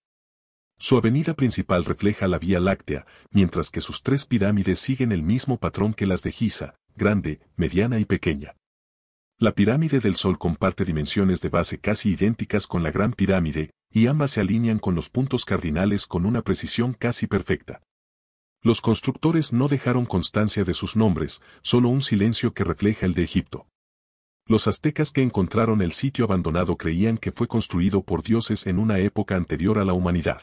Su avenida principal refleja la Vía Láctea, mientras que sus 3 pirámides siguen el mismo patrón que las de Giza, grande, mediana y pequeña. La pirámide del Sol comparte dimensiones de base casi idénticas con la Gran Pirámide, y ambas se alinean con los puntos cardinales con una precisión casi perfecta. Los constructores no dejaron constancia de sus nombres, solo un silencio que refleja el de Egipto. Los aztecas que encontraron el sitio abandonado creían que fue construido por dioses en una época anterior a la humanidad.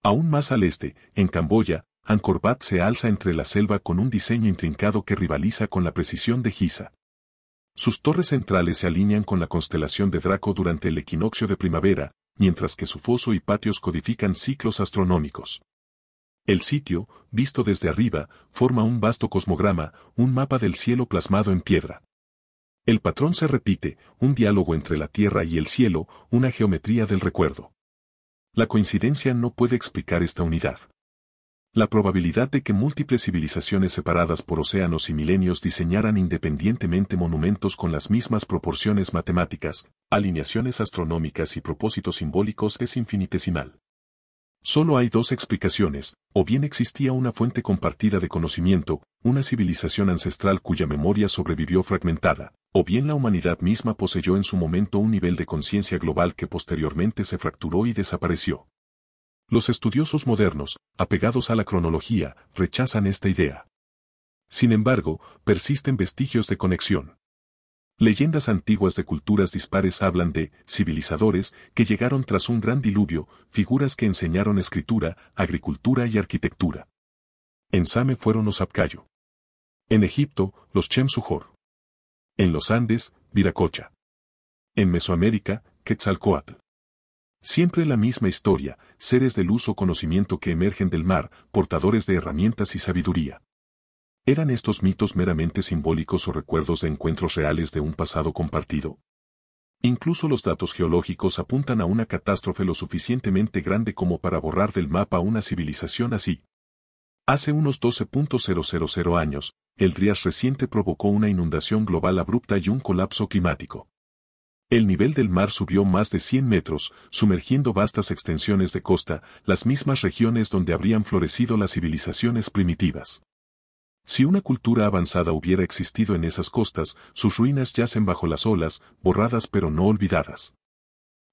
Aún más al este, en Camboya, Angkor Wat se alza entre la selva con un diseño intrincado que rivaliza con la precisión de Giza. Sus torres centrales se alinean con la constelación de Draco durante el equinoccio de primavera, mientras que su foso y patios codifican ciclos astronómicos. El sitio, visto desde arriba, forma un vasto cosmograma, un mapa del cielo plasmado en piedra. El patrón se repite, un diálogo entre la tierra y el cielo, una geometría del recuerdo. La coincidencia no puede explicar esta unidad. La probabilidad de que múltiples civilizaciones separadas por océanos y milenios diseñaran independientemente monumentos con las mismas proporciones matemáticas, alineaciones astronómicas y propósitos simbólicos es infinitesimal. Solo hay 2 explicaciones, o bien existía una fuente compartida de conocimiento, una civilización ancestral cuya memoria sobrevivió fragmentada, o bien la humanidad misma poseyó en su momento un nivel de conciencia global que posteriormente se fracturó y desapareció. Los estudiosos modernos, apegados a la cronología, rechazan esta idea. Sin embargo, persisten vestigios de conexión. Leyendas antiguas de culturas dispares hablan de civilizadores que llegaron tras un gran diluvio, figuras que enseñaron escritura, agricultura y arquitectura. En Same fueron los Apcayo. En Egipto, los Chemsujor. En los Andes, Viracocha. En Mesoamérica, Quetzalcóatl. Siempre la misma historia, seres de luz o conocimiento que emergen del mar, portadores de herramientas y sabiduría. ¿Eran estos mitos meramente simbólicos o recuerdos de encuentros reales de un pasado compartido? Incluso los datos geológicos apuntan a una catástrofe lo suficientemente grande como para borrar del mapa una civilización así. Hace unos 12.000 años, el Drías reciente provocó una inundación global abrupta y un colapso climático. El nivel del mar subió más de 100 metros, sumergiendo vastas extensiones de costa, las mismas regiones donde habrían florecido las civilizaciones primitivas. Si una cultura avanzada hubiera existido en esas costas, sus ruinas yacen bajo las olas, borradas pero no olvidadas.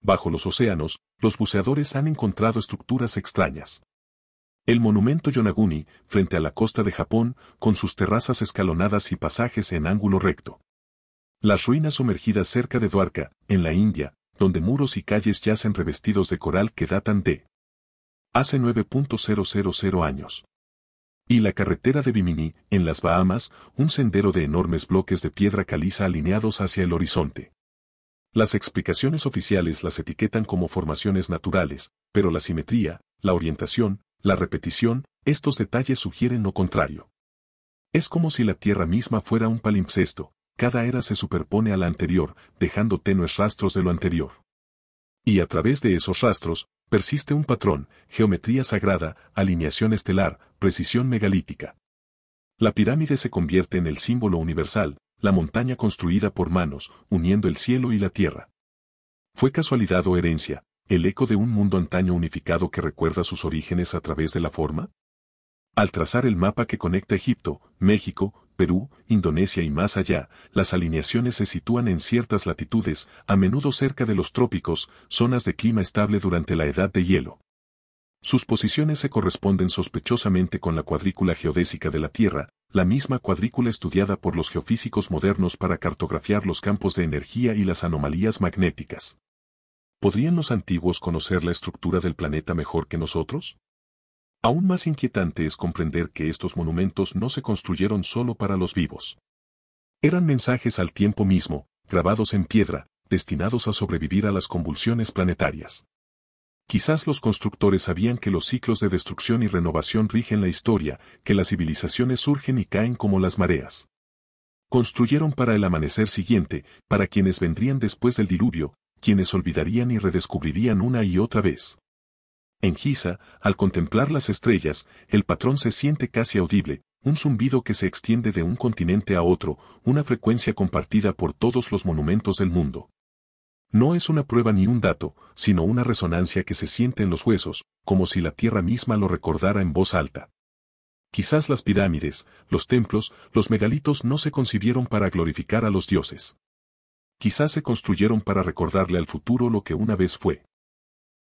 Bajo los océanos, los buceadores han encontrado estructuras extrañas. El monumento Yonaguni, frente a la costa de Japón, con sus terrazas escalonadas y pasajes en ángulo recto. Las ruinas sumergidas cerca de Dwarka, en la India, donde muros y calles yacen revestidos de coral que datan de hace 9.000 años. Y la carretera de Bimini, en las Bahamas, un sendero de enormes bloques de piedra caliza alineados hacia el horizonte. Las explicaciones oficiales las etiquetan como formaciones naturales, pero la simetría, la orientación, la repetición, estos detalles sugieren lo contrario. Es como si la Tierra misma fuera un palimpsesto. Cada era se superpone a la anterior, dejando tenues rastros de lo anterior. Y a través de esos rastros, persiste un patrón, geometría sagrada, alineación estelar, precisión megalítica. La pirámide se convierte en el símbolo universal, la montaña construida por manos, uniendo el cielo y la tierra. ¿Fue casualidad o herencia, el eco de un mundo antaño unificado que recuerda sus orígenes a través de la forma? Al trazar el mapa que conecta Egipto, México, Perú, Indonesia y más allá, las alineaciones se sitúan en ciertas latitudes, a menudo cerca de los trópicos, zonas de clima estable durante la edad de hielo. Sus posiciones se corresponden sospechosamente con la cuadrícula geodésica de la Tierra, la misma cuadrícula estudiada por los geofísicos modernos para cartografiar los campos de energía y las anomalías magnéticas. ¿Podrían los antiguos conocer la estructura del planeta mejor que nosotros? Aún más inquietante es comprender que estos monumentos no se construyeron solo para los vivos. Eran mensajes al tiempo mismo, grabados en piedra, destinados a sobrevivir a las convulsiones planetarias. Quizás los constructores sabían que los ciclos de destrucción y renovación rigen la historia, que las civilizaciones surgen y caen como las mareas. Construyeron para el amanecer siguiente, para quienes vendrían después del diluvio, quienes olvidarían y redescubrirían una y otra vez. En Giza, al contemplar las estrellas, el patrón se siente casi audible, un zumbido que se extiende de un continente a otro, una frecuencia compartida por todos los monumentos del mundo. No es una prueba ni un dato, sino una resonancia que se siente en los huesos, como si la tierra misma lo recordara en voz alta. Quizás las pirámides, los templos, los megalitos no se concibieron para glorificar a los dioses. Quizás se construyeron para recordarle al futuro lo que una vez fue.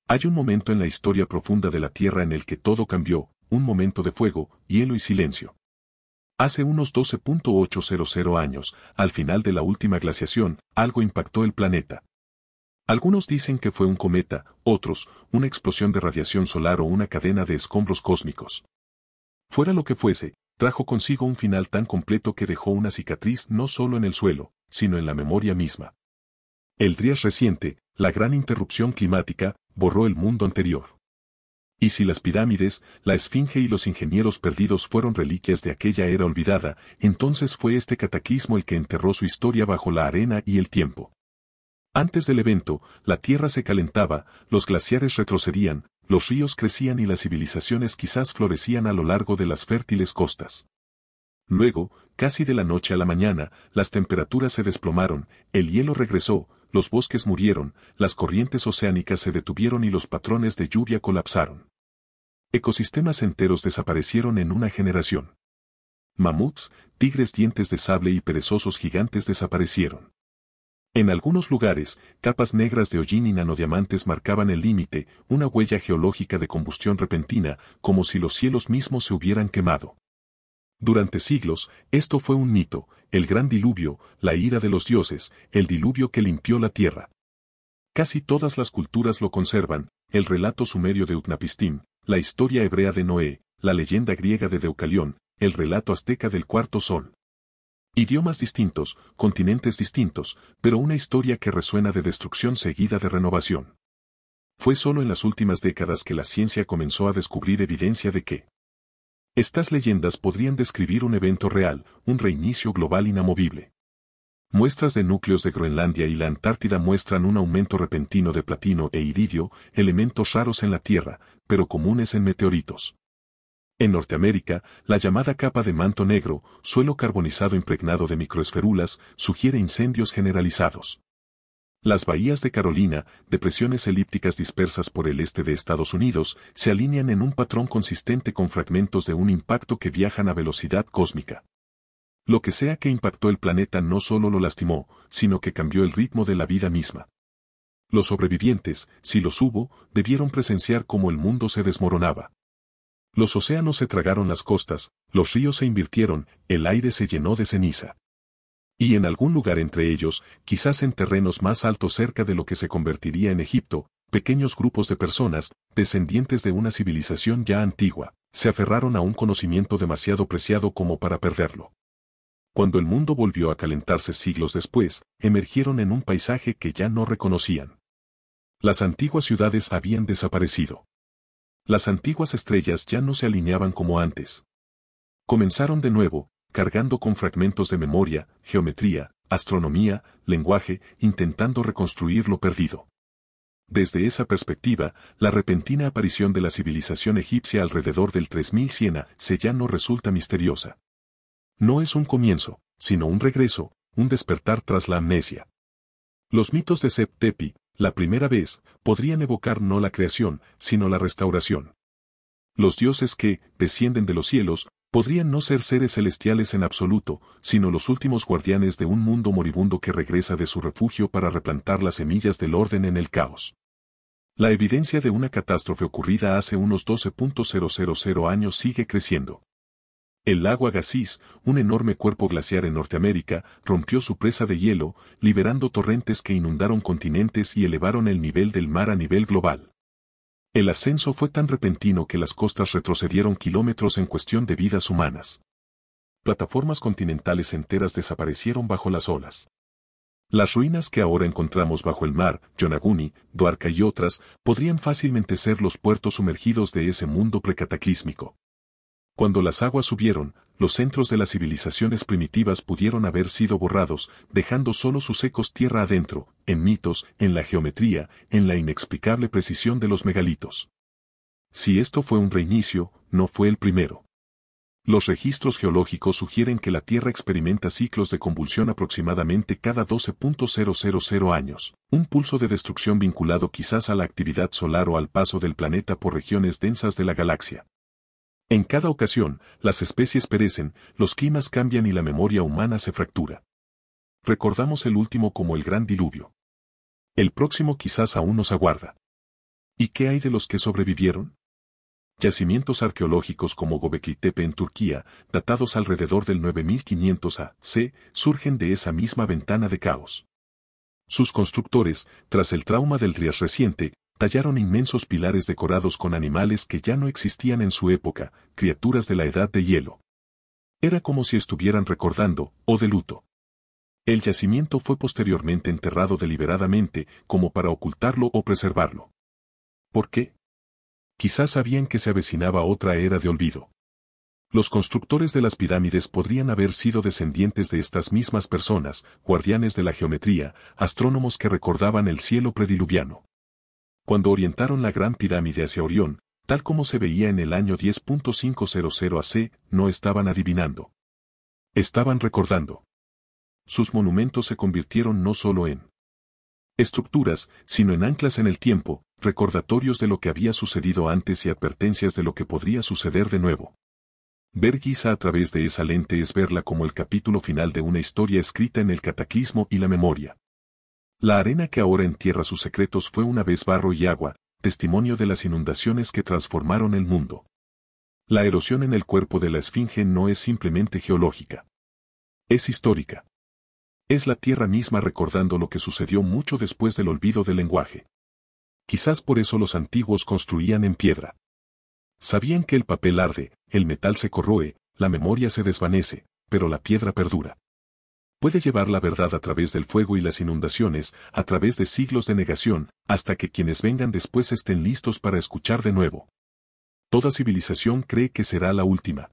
Hay un momento en la historia profunda de la Tierra en el que todo cambió, un momento de fuego, hielo y silencio. Hace unos 12.800 años, al final de la última glaciación, algo impactó el planeta. Algunos dicen que fue un cometa, otros, una explosión de radiación solar o una cadena de escombros cósmicos. Fuera lo que fuese, trajo consigo un final tan completo que dejó una cicatriz no solo en el suelo, sino en la memoria misma. El Drías reciente, la gran interrupción climática, borró el mundo anterior. Y si las pirámides, la esfinge y los ingenieros perdidos fueron reliquias de aquella era olvidada, entonces fue este cataclismo el que enterró su historia bajo la arena y el tiempo. Antes del evento, la tierra se calentaba, los glaciares retrocedían, los ríos crecían y las civilizaciones quizás florecían a lo largo de las fértiles costas. Luego, casi de la noche a la mañana, las temperaturas se desplomaron, el hielo regresó, los bosques murieron, las corrientes oceánicas se detuvieron y los patrones de lluvia colapsaron. Ecosistemas enteros desaparecieron en una generación. Mamuts, tigres dientes de sable y perezosos gigantes desaparecieron. En algunos lugares, capas negras de hollín y nanodiamantes marcaban el límite, una huella geológica de combustión repentina, como si los cielos mismos se hubieran quemado. Durante siglos, esto fue un mito, el gran diluvio, la ira de los dioses, el diluvio que limpió la tierra. Casi todas las culturas lo conservan, el relato sumerio de Utnapishtim, la historia hebrea de Noé, la leyenda griega de Deucalión, el relato azteca del cuarto sol. Idiomas distintos, continentes distintos, pero una historia que resuena de destrucción seguida de renovación. Fue solo en las últimas décadas que la ciencia comenzó a descubrir evidencia de que estas leyendas podrían describir un evento real, un reinicio global inamovible. Muestras de núcleos de Groenlandia y la Antártida muestran un aumento repentino de platino e iridio, elementos raros en la Tierra, pero comunes en meteoritos. En Norteamérica, la llamada capa de manto negro, suelo carbonizado impregnado de microesferulas, sugiere incendios generalizados. Las bahías de Carolina, depresiones elípticas dispersas por el este de Estados Unidos, se alinean en un patrón consistente con fragmentos de un impacto que viajan a velocidad cósmica. Lo que sea que impactó el planeta no solo lo lastimó, sino que cambió el ritmo de la vida misma. Los sobrevivientes, si los hubo, debieron presenciar cómo el mundo se desmoronaba. Los océanos se tragaron las costas, los ríos se invirtieron, el aire se llenó de ceniza. Y en algún lugar entre ellos, quizás en terrenos más altos cerca de lo que se convertiría en Egipto, pequeños grupos de personas, descendientes de una civilización ya antigua, se aferraron a un conocimiento demasiado preciado como para perderlo. Cuando el mundo volvió a calentarse siglos después, emergieron en un paisaje que ya no reconocían. Las antiguas ciudades habían desaparecido. Las antiguas estrellas ya no se alineaban como antes. Comenzaron de nuevo, cargando con fragmentos de memoria, geometría, astronomía, lenguaje, intentando reconstruir lo perdido. Desde esa perspectiva, la repentina aparición de la civilización egipcia alrededor del 3100 a.C. ya no resulta misteriosa. No es un comienzo, sino un regreso, un despertar tras la amnesia. Los mitos de Sep-Tepi, la primera vez, podrían evocar no la creación, sino la restauración. Los dioses que, descienden de los cielos, podrían no ser seres celestiales en absoluto, sino los últimos guardianes de un mundo moribundo que regresa de su refugio para replantar las semillas del orden en el caos. La evidencia de una catástrofe ocurrida hace unos 12.000 años sigue creciendo. El lago Agassiz, un enorme cuerpo glaciar en Norteamérica, rompió su presa de hielo, liberando torrentes que inundaron continentes y elevaron el nivel del mar a nivel global. El ascenso fue tan repentino que las costas retrocedieron kilómetros en cuestión de vidas humanas. Plataformas continentales enteras desaparecieron bajo las olas. Las ruinas que ahora encontramos bajo el mar, Yonaguni, Dwarka y otras, podrían fácilmente ser los puertos sumergidos de ese mundo precataclísmico. Cuando las aguas subieron, los centros de las civilizaciones primitivas pudieron haber sido borrados, dejando solo sus ecos tierra adentro, en mitos, en la geometría, en la inexplicable precisión de los megalitos. Si esto fue un reinicio, no fue el primero. Los registros geológicos sugieren que la Tierra experimenta ciclos de convulsión aproximadamente cada 12.000 años, un pulso de destrucción vinculado quizás a la actividad solar o al paso del planeta por regiones densas de la galaxia. En cada ocasión, las especies perecen, los climas cambian y la memoria humana se fractura. Recordamos el último como el gran diluvio. El próximo quizás aún nos aguarda. ¿Y qué hay de los que sobrevivieron? Yacimientos arqueológicos como Göbekli Tepe en Turquía, datados alrededor del 9500 a.C., surgen de esa misma ventana de caos. Sus constructores, tras el trauma del Rias reciente, tallaron inmensos pilares decorados con animales que ya no existían en su época, criaturas de la edad de hielo. Era como si estuvieran recordando, o de luto. El yacimiento fue posteriormente enterrado deliberadamente, como para ocultarlo o preservarlo. ¿Por qué? Quizás sabían que se avecinaba otra era de olvido. Los constructores de las pirámides podrían haber sido descendientes de estas mismas personas, guardianes de la geometría, astrónomos que recordaban el cielo prediluviano. Cuando orientaron la Gran Pirámide hacia Orión, tal como se veía en el año 10.500 AC, no estaban adivinando. Estaban recordando. Sus monumentos se convirtieron no solo en estructuras, sino en anclas en el tiempo, recordatorios de lo que había sucedido antes y advertencias de lo que podría suceder de nuevo. Ver Giza a través de esa lente es verla como el capítulo final de una historia escrita en el cataclismo y la memoria. La arena que ahora entierra sus secretos fue una vez barro y agua, testimonio de las inundaciones que transformaron el mundo. La erosión en el cuerpo de la esfinge no es simplemente geológica. Es histórica. Es la tierra misma recordando lo que sucedió mucho después del olvido del lenguaje. Quizás por eso los antiguos construían en piedra. Sabían que el papel arde, el metal se corroe, la memoria se desvanece, pero la piedra perdura. Puede llevar la verdad a través del fuego y las inundaciones, a través de siglos de negación, hasta que quienes vengan después estén listos para escuchar de nuevo. Toda civilización cree que será la última.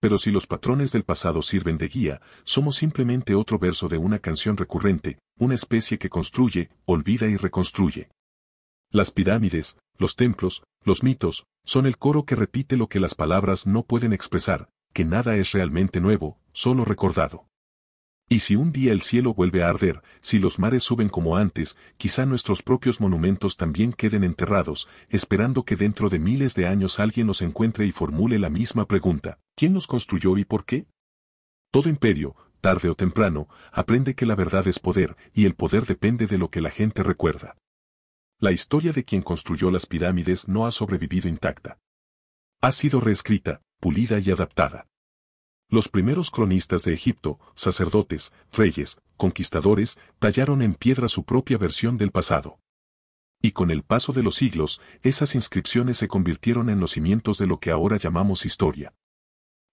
Pero si los patrones del pasado sirven de guía, somos simplemente otro verso de una canción recurrente, una especie que construye, olvida y reconstruye. Las pirámides, los templos, los mitos, son el coro que repite lo que las palabras no pueden expresar, que nada es realmente nuevo, solo recordado. Y si un día el cielo vuelve a arder, si los mares suben como antes, quizá nuestros propios monumentos también queden enterrados, esperando que dentro de miles de años alguien los encuentre y formule la misma pregunta: ¿quién los construyó y por qué? Todo imperio, tarde o temprano, aprende que la verdad es poder, y el poder depende de lo que la gente recuerda. La historia de quien construyó las pirámides no ha sobrevivido intacta. Ha sido reescrita, pulida y adaptada. Los primeros cronistas de Egipto, sacerdotes, reyes, conquistadores, tallaron en piedra su propia versión del pasado. Y con el paso de los siglos, esas inscripciones se convirtieron en los cimientos de lo que ahora llamamos historia.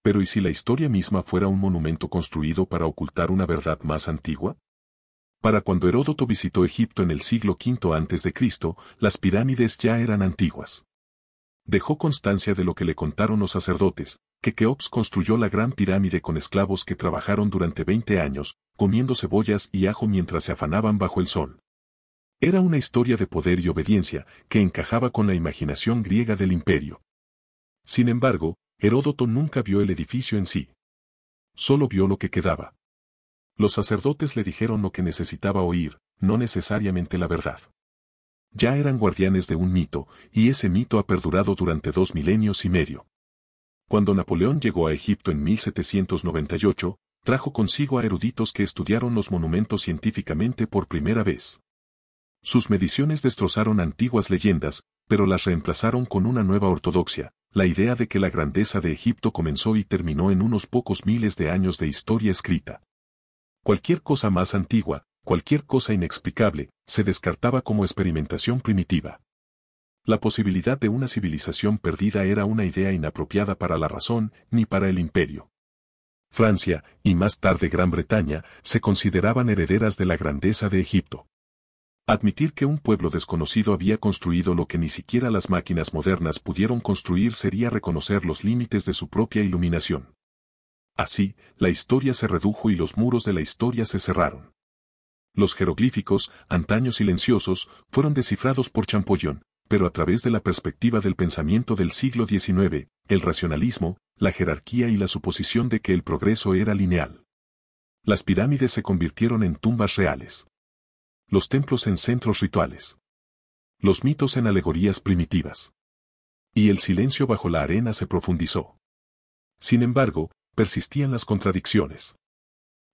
Pero ¿y si la historia misma fuera un monumento construido para ocultar una verdad más antigua? Para cuando Heródoto visitó Egipto en el siglo V a.C., las pirámides ya eran antiguas. Dejó constancia de lo que le contaron los sacerdotes, que Keops construyó la gran pirámide con esclavos que trabajaron durante 20 años, comiendo cebollas y ajo mientras se afanaban bajo el sol. Era una historia de poder y obediencia que encajaba con la imaginación griega del imperio. Sin embargo, Heródoto nunca vio el edificio en sí. Solo vio lo que quedaba. Los sacerdotes le dijeron lo que necesitaba oír, no necesariamente la verdad. Ya eran guardianes de un mito, y ese mito ha perdurado durante 2 milenios y medio. Cuando Napoleón llegó a Egipto en 1798, trajo consigo a eruditos que estudiaron los monumentos científicamente por primera vez. Sus mediciones destrozaron antiguas leyendas, pero las reemplazaron con una nueva ortodoxia, la idea de que la grandeza de Egipto comenzó y terminó en unos pocos miles de años de historia escrita. Cualquier cosa más antigua, cualquier cosa inexplicable, se descartaba como experimentación primitiva. La posibilidad de una civilización perdida era una idea inapropiada para la razón ni para el imperio. Francia, y más tarde Gran Bretaña, se consideraban herederas de la grandeza de Egipto. Admitir que un pueblo desconocido había construido lo que ni siquiera las máquinas modernas pudieron construir sería reconocer los límites de su propia iluminación. Así, la historia se redujo y los muros de la historia se cerraron. Los jeroglíficos, antaño silenciosos, fueron descifrados por Champollion, pero a través de la perspectiva del pensamiento del siglo XIX, el racionalismo, la jerarquía y la suposición de que el progreso era lineal. Las pirámides se convirtieron en tumbas reales. Los templos en centros rituales. Los mitos en alegorías primitivas. Y el silencio bajo la arena se profundizó. Sin embargo, persistían las contradicciones.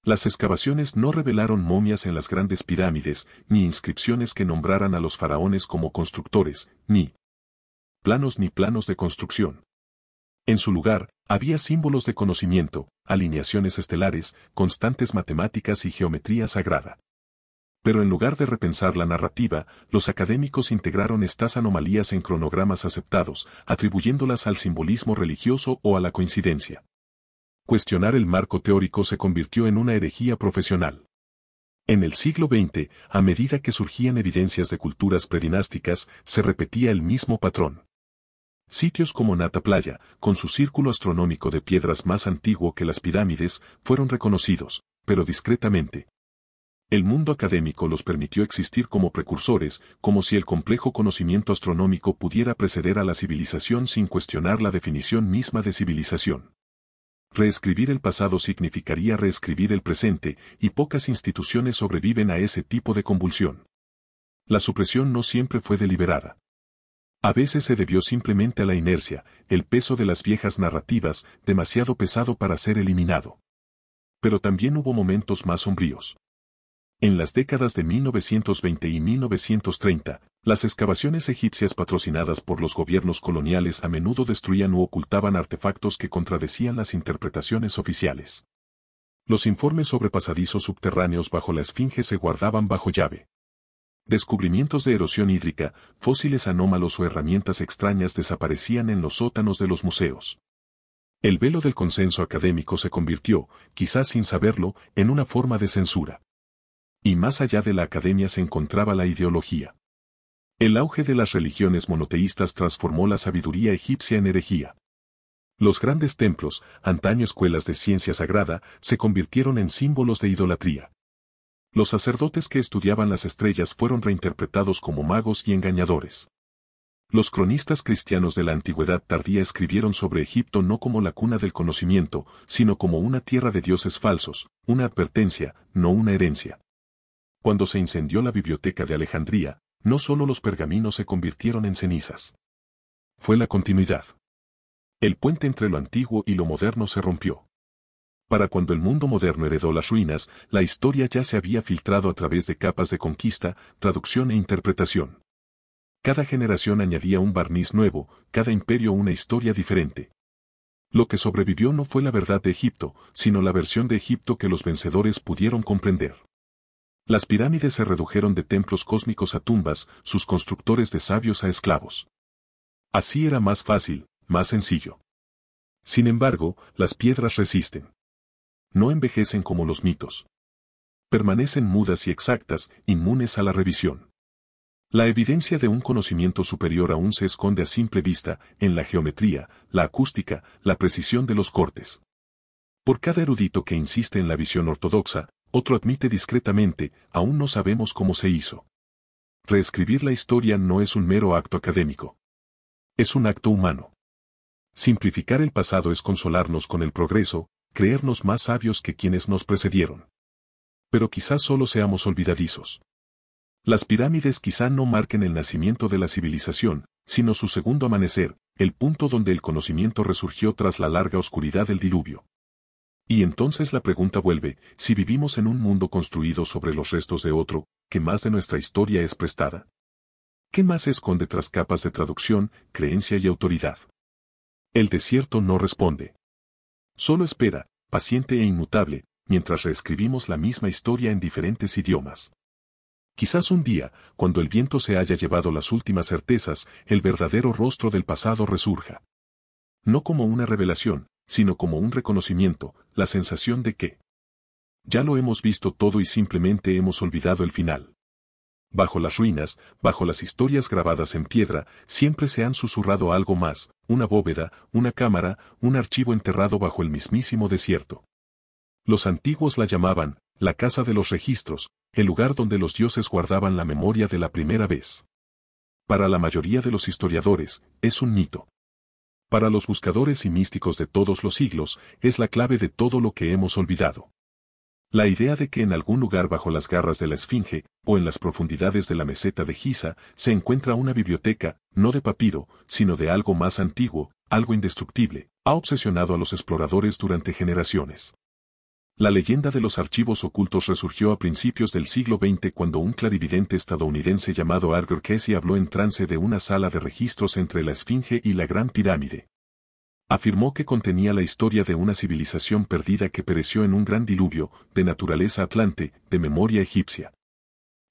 Las excavaciones no revelaron momias en las grandes pirámides, ni inscripciones que nombraran a los faraones como constructores, ni planos de construcción. En su lugar, había símbolos de conocimiento, alineaciones estelares, constantes matemáticas y geometría sagrada. Pero en lugar de repensar la narrativa, los académicos integraron estas anomalías en cronogramas aceptados, atribuyéndolas al simbolismo religioso o a la coincidencia. Cuestionar el marco teórico se convirtió en una herejía profesional. En el siglo XX, a medida que surgían evidencias de culturas predinásticas, se repetía el mismo patrón. Sitios como Nata Playa, con su círculo astronómico de piedras más antiguo que las pirámides, fueron reconocidos, pero discretamente. El mundo académico los permitió existir como precursores, como si el complejo conocimiento astronómico pudiera preceder a la civilización sin cuestionar la definición misma de civilización. Reescribir el pasado significaría reescribir el presente, y pocas instituciones sobreviven a ese tipo de convulsión. La supresión no siempre fue deliberada. A veces se debió simplemente a la inercia, el peso de las viejas narrativas, demasiado pesado para ser eliminado. Pero también hubo momentos más sombríos. En las décadas de 1920 y 1930, las excavaciones egipcias patrocinadas por los gobiernos coloniales a menudo destruían u ocultaban artefactos que contradecían las interpretaciones oficiales. Los informes sobre pasadizos subterráneos bajo la Esfinge se guardaban bajo llave. Descubrimientos de erosión hídrica, fósiles anómalos o herramientas extrañas desaparecían en los sótanos de los museos. El velo del consenso académico se convirtió, quizás sin saberlo, en una forma de censura. Y más allá de la academia se encontraba la ideología. El auge de las religiones monoteístas transformó la sabiduría egipcia en herejía. Los grandes templos, antaño escuelas de ciencia sagrada, se convirtieron en símbolos de idolatría. Los sacerdotes que estudiaban las estrellas fueron reinterpretados como magos y engañadores. Los cronistas cristianos de la antigüedad tardía escribieron sobre Egipto no como la cuna del conocimiento, sino como una tierra de dioses falsos, una advertencia, no una herencia. Cuando se incendió la biblioteca de Alejandría, no solo los pergaminos se convirtieron en cenizas. Fue la continuidad. El puente entre lo antiguo y lo moderno se rompió. Para cuando el mundo moderno heredó las ruinas, la historia ya se había filtrado a través de capas de conquista, traducción e interpretación. Cada generación añadía un barniz nuevo, cada imperio una historia diferente. Lo que sobrevivió no fue la verdad de Egipto, sino la versión de Egipto que los vencedores pudieron comprender. Las pirámides se redujeron de templos cósmicos a tumbas, sus constructores de sabios a esclavos. Así era más fácil, más sencillo. Sin embargo, las piedras resisten. No envejecen como los mitos. Permanecen mudas y exactas, inmunes a la revisión. La evidencia de un conocimiento superior aún se esconde a simple vista, en la geometría, la acústica, la precisión de los cortes. Por cada erudito que insiste en la visión ortodoxa, otro admite discretamente, aún no sabemos cómo se hizo. reescribir la historia no es un mero acto académico. Es un acto humano. Simplificar el pasado es consolarnos con el progreso, creernos más sabios que quienes nos precedieron. Pero quizás solo seamos olvidadizos. Las pirámides quizá no marquen el nacimiento de la civilización, sino su segundo amanecer, el punto donde el conocimiento resurgió tras la larga oscuridad del diluvio. Y entonces la pregunta vuelve, si vivimos en un mundo construido sobre los restos de otro, ¿qué más de nuestra historia es prestada? ¿Qué más se esconde tras capas de traducción, creencia y autoridad? El desierto no responde. Solo espera, paciente e inmutable, mientras reescribimos la misma historia en diferentes idiomas. Quizás un día, cuando el viento se haya llevado las últimas certezas, el verdadero rostro del pasado resurja. No como una revelación, sino como un reconocimiento, la sensación de que ya lo hemos visto todo y simplemente hemos olvidado el final. Bajo las ruinas, bajo las historias grabadas en piedra, siempre se han susurrado algo más, una bóveda, una cámara, un archivo enterrado bajo el mismísimo desierto. Los antiguos la llamaban, la casa de los registros, el lugar donde los dioses guardaban la memoria de la primera vez. Para la mayoría de los historiadores, es un mito. Para los buscadores y místicos de todos los siglos, es la clave de todo lo que hemos olvidado. La idea de que en algún lugar bajo las garras de la Esfinge, o en las profundidades de la meseta de Giza, se encuentra una biblioteca, no de papiro, sino de algo más antiguo, algo indestructible, ha obsesionado a los exploradores durante generaciones. La leyenda de los archivos ocultos resurgió a principios del siglo XX cuando un clarividente estadounidense llamado Arthur Casey habló en trance de una sala de registros entre la Esfinge y la Gran Pirámide. Afirmó que contenía la historia de una civilización perdida que pereció en un gran diluvio, de naturaleza atlante, de memoria egipcia.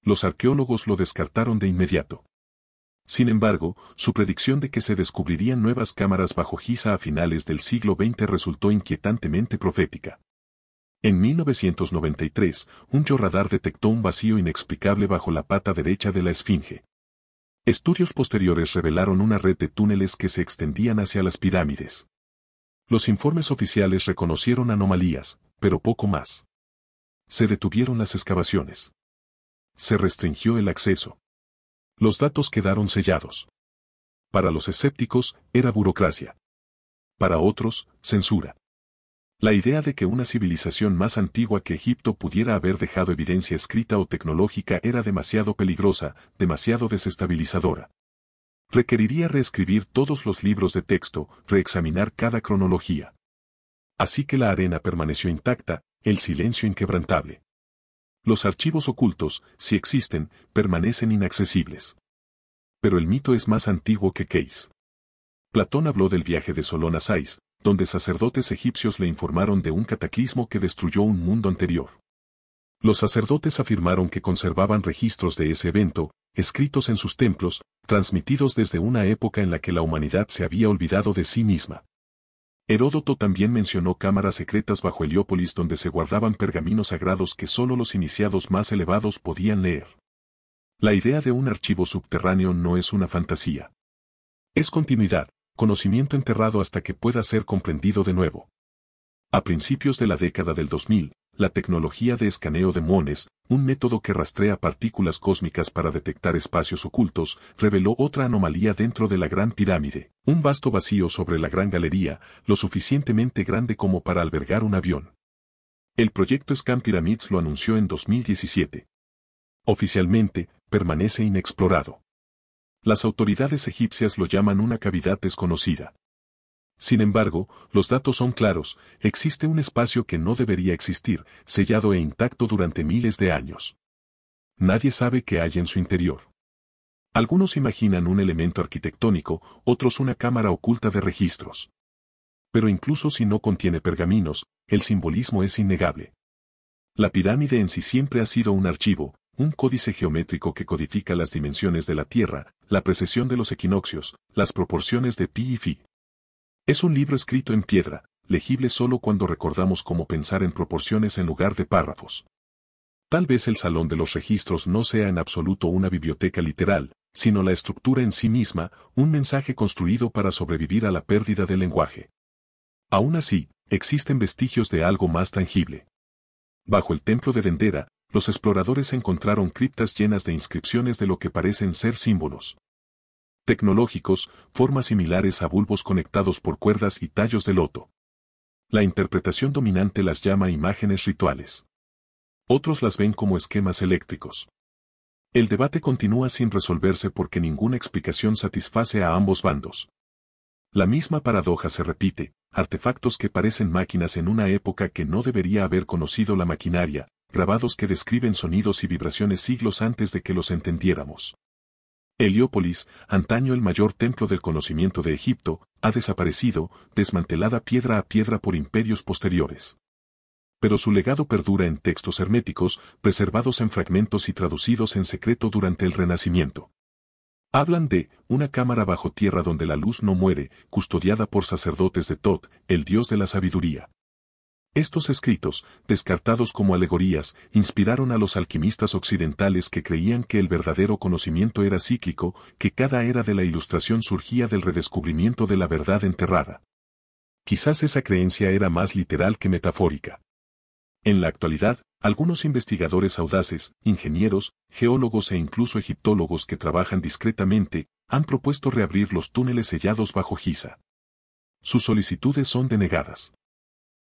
Los arqueólogos lo descartaron de inmediato. Sin embargo, su predicción de que se descubrirían nuevas cámaras bajo Giza a finales del siglo XX resultó inquietantemente profética. En 1993, un radar detectó un vacío inexplicable bajo la pata derecha de la Esfinge. Estudios posteriores revelaron una red de túneles que se extendían hacia las pirámides. Los informes oficiales reconocieron anomalías, pero poco más. Se detuvieron las excavaciones. Se restringió el acceso. Los datos quedaron sellados. Para los escépticos, era burocracia. Para otros, censura. La idea de que una civilización más antigua que Egipto pudiera haber dejado evidencia escrita o tecnológica era demasiado peligrosa, demasiado desestabilizadora. Requeriría reescribir todos los libros de texto, reexaminar cada cronología. Así que la arena permaneció intacta, el silencio inquebrantable. Los archivos ocultos, si existen, permanecen inaccesibles. Pero el mito es más antiguo que Case. Platón habló del viaje de Solón a Sais, donde sacerdotes egipcios le informaron de un cataclismo que destruyó un mundo anterior. Los sacerdotes afirmaron que conservaban registros de ese evento, escritos en sus templos, transmitidos desde una época en la que la humanidad se había olvidado de sí misma. Heródoto también mencionó cámaras secretas bajo Heliópolis donde se guardaban pergaminos sagrados que solo los iniciados más elevados podían leer. La idea de un archivo subterráneo no es una fantasía. Es continuidad, conocimiento enterrado hasta que pueda ser comprendido de nuevo. A principios de la década del 2000, la tecnología de escaneo de muones, un método que rastrea partículas cósmicas para detectar espacios ocultos, reveló otra anomalía dentro de la Gran Pirámide, un vasto vacío sobre la Gran Galería, lo suficientemente grande como para albergar un avión. El proyecto Scan Pyramids lo anunció en 2017. Oficialmente, permanece inexplorado. Las autoridades egipcias lo llaman una cavidad desconocida. Sin embargo, los datos son claros, existe un espacio que no debería existir, sellado e intacto durante miles de años. Nadie sabe qué hay en su interior. Algunos imaginan un elemento arquitectónico, otros una cámara oculta de registros. Pero incluso si no contiene pergaminos, el simbolismo es innegable. La pirámide en sí siempre ha sido un archivo, un códice geométrico que codifica las dimensiones de la Tierra, la precesión de los equinoccios, las proporciones de pi y phi. Es un libro escrito en piedra, legible solo cuando recordamos cómo pensar en proporciones en lugar de párrafos. Tal vez el salón de los registros no sea en absoluto una biblioteca literal, sino la estructura en sí misma, un mensaje construido para sobrevivir a la pérdida del lenguaje. Aún así, existen vestigios de algo más tangible. Bajo el templo de Dendera, los exploradores encontraron criptas llenas de inscripciones de lo que parecen ser símbolos tecnológicos, formas similares a bulbos conectados por cuerdas y tallos de loto. La interpretación dominante las llama imágenes rituales. Otros las ven como esquemas eléctricos. El debate continúa sin resolverse porque ninguna explicación satisface a ambos bandos. La misma paradoja se repite, artefactos que parecen máquinas en una época que no debería haber conocido la maquinaria, grabados que describen sonidos y vibraciones siglos antes de que los entendiéramos. Heliópolis, antaño el mayor templo del conocimiento de Egipto, ha desaparecido, desmantelada piedra a piedra por imperios posteriores. Pero su legado perdura en textos herméticos, preservados en fragmentos y traducidos en secreto durante el Renacimiento. Hablan de una cámara bajo tierra donde la luz no muere, custodiada por sacerdotes de Tot, el dios de la sabiduría. Estos escritos, descartados como alegorías, inspiraron a los alquimistas occidentales que creían que el verdadero conocimiento era cíclico, que cada era de la ilustración surgía del redescubrimiento de la verdad enterrada. Quizás esa creencia era más literal que metafórica. En la actualidad, algunos investigadores audaces, ingenieros, geólogos e incluso egiptólogos que trabajan discretamente, han propuesto reabrir los túneles sellados bajo Giza. Sus solicitudes son denegadas.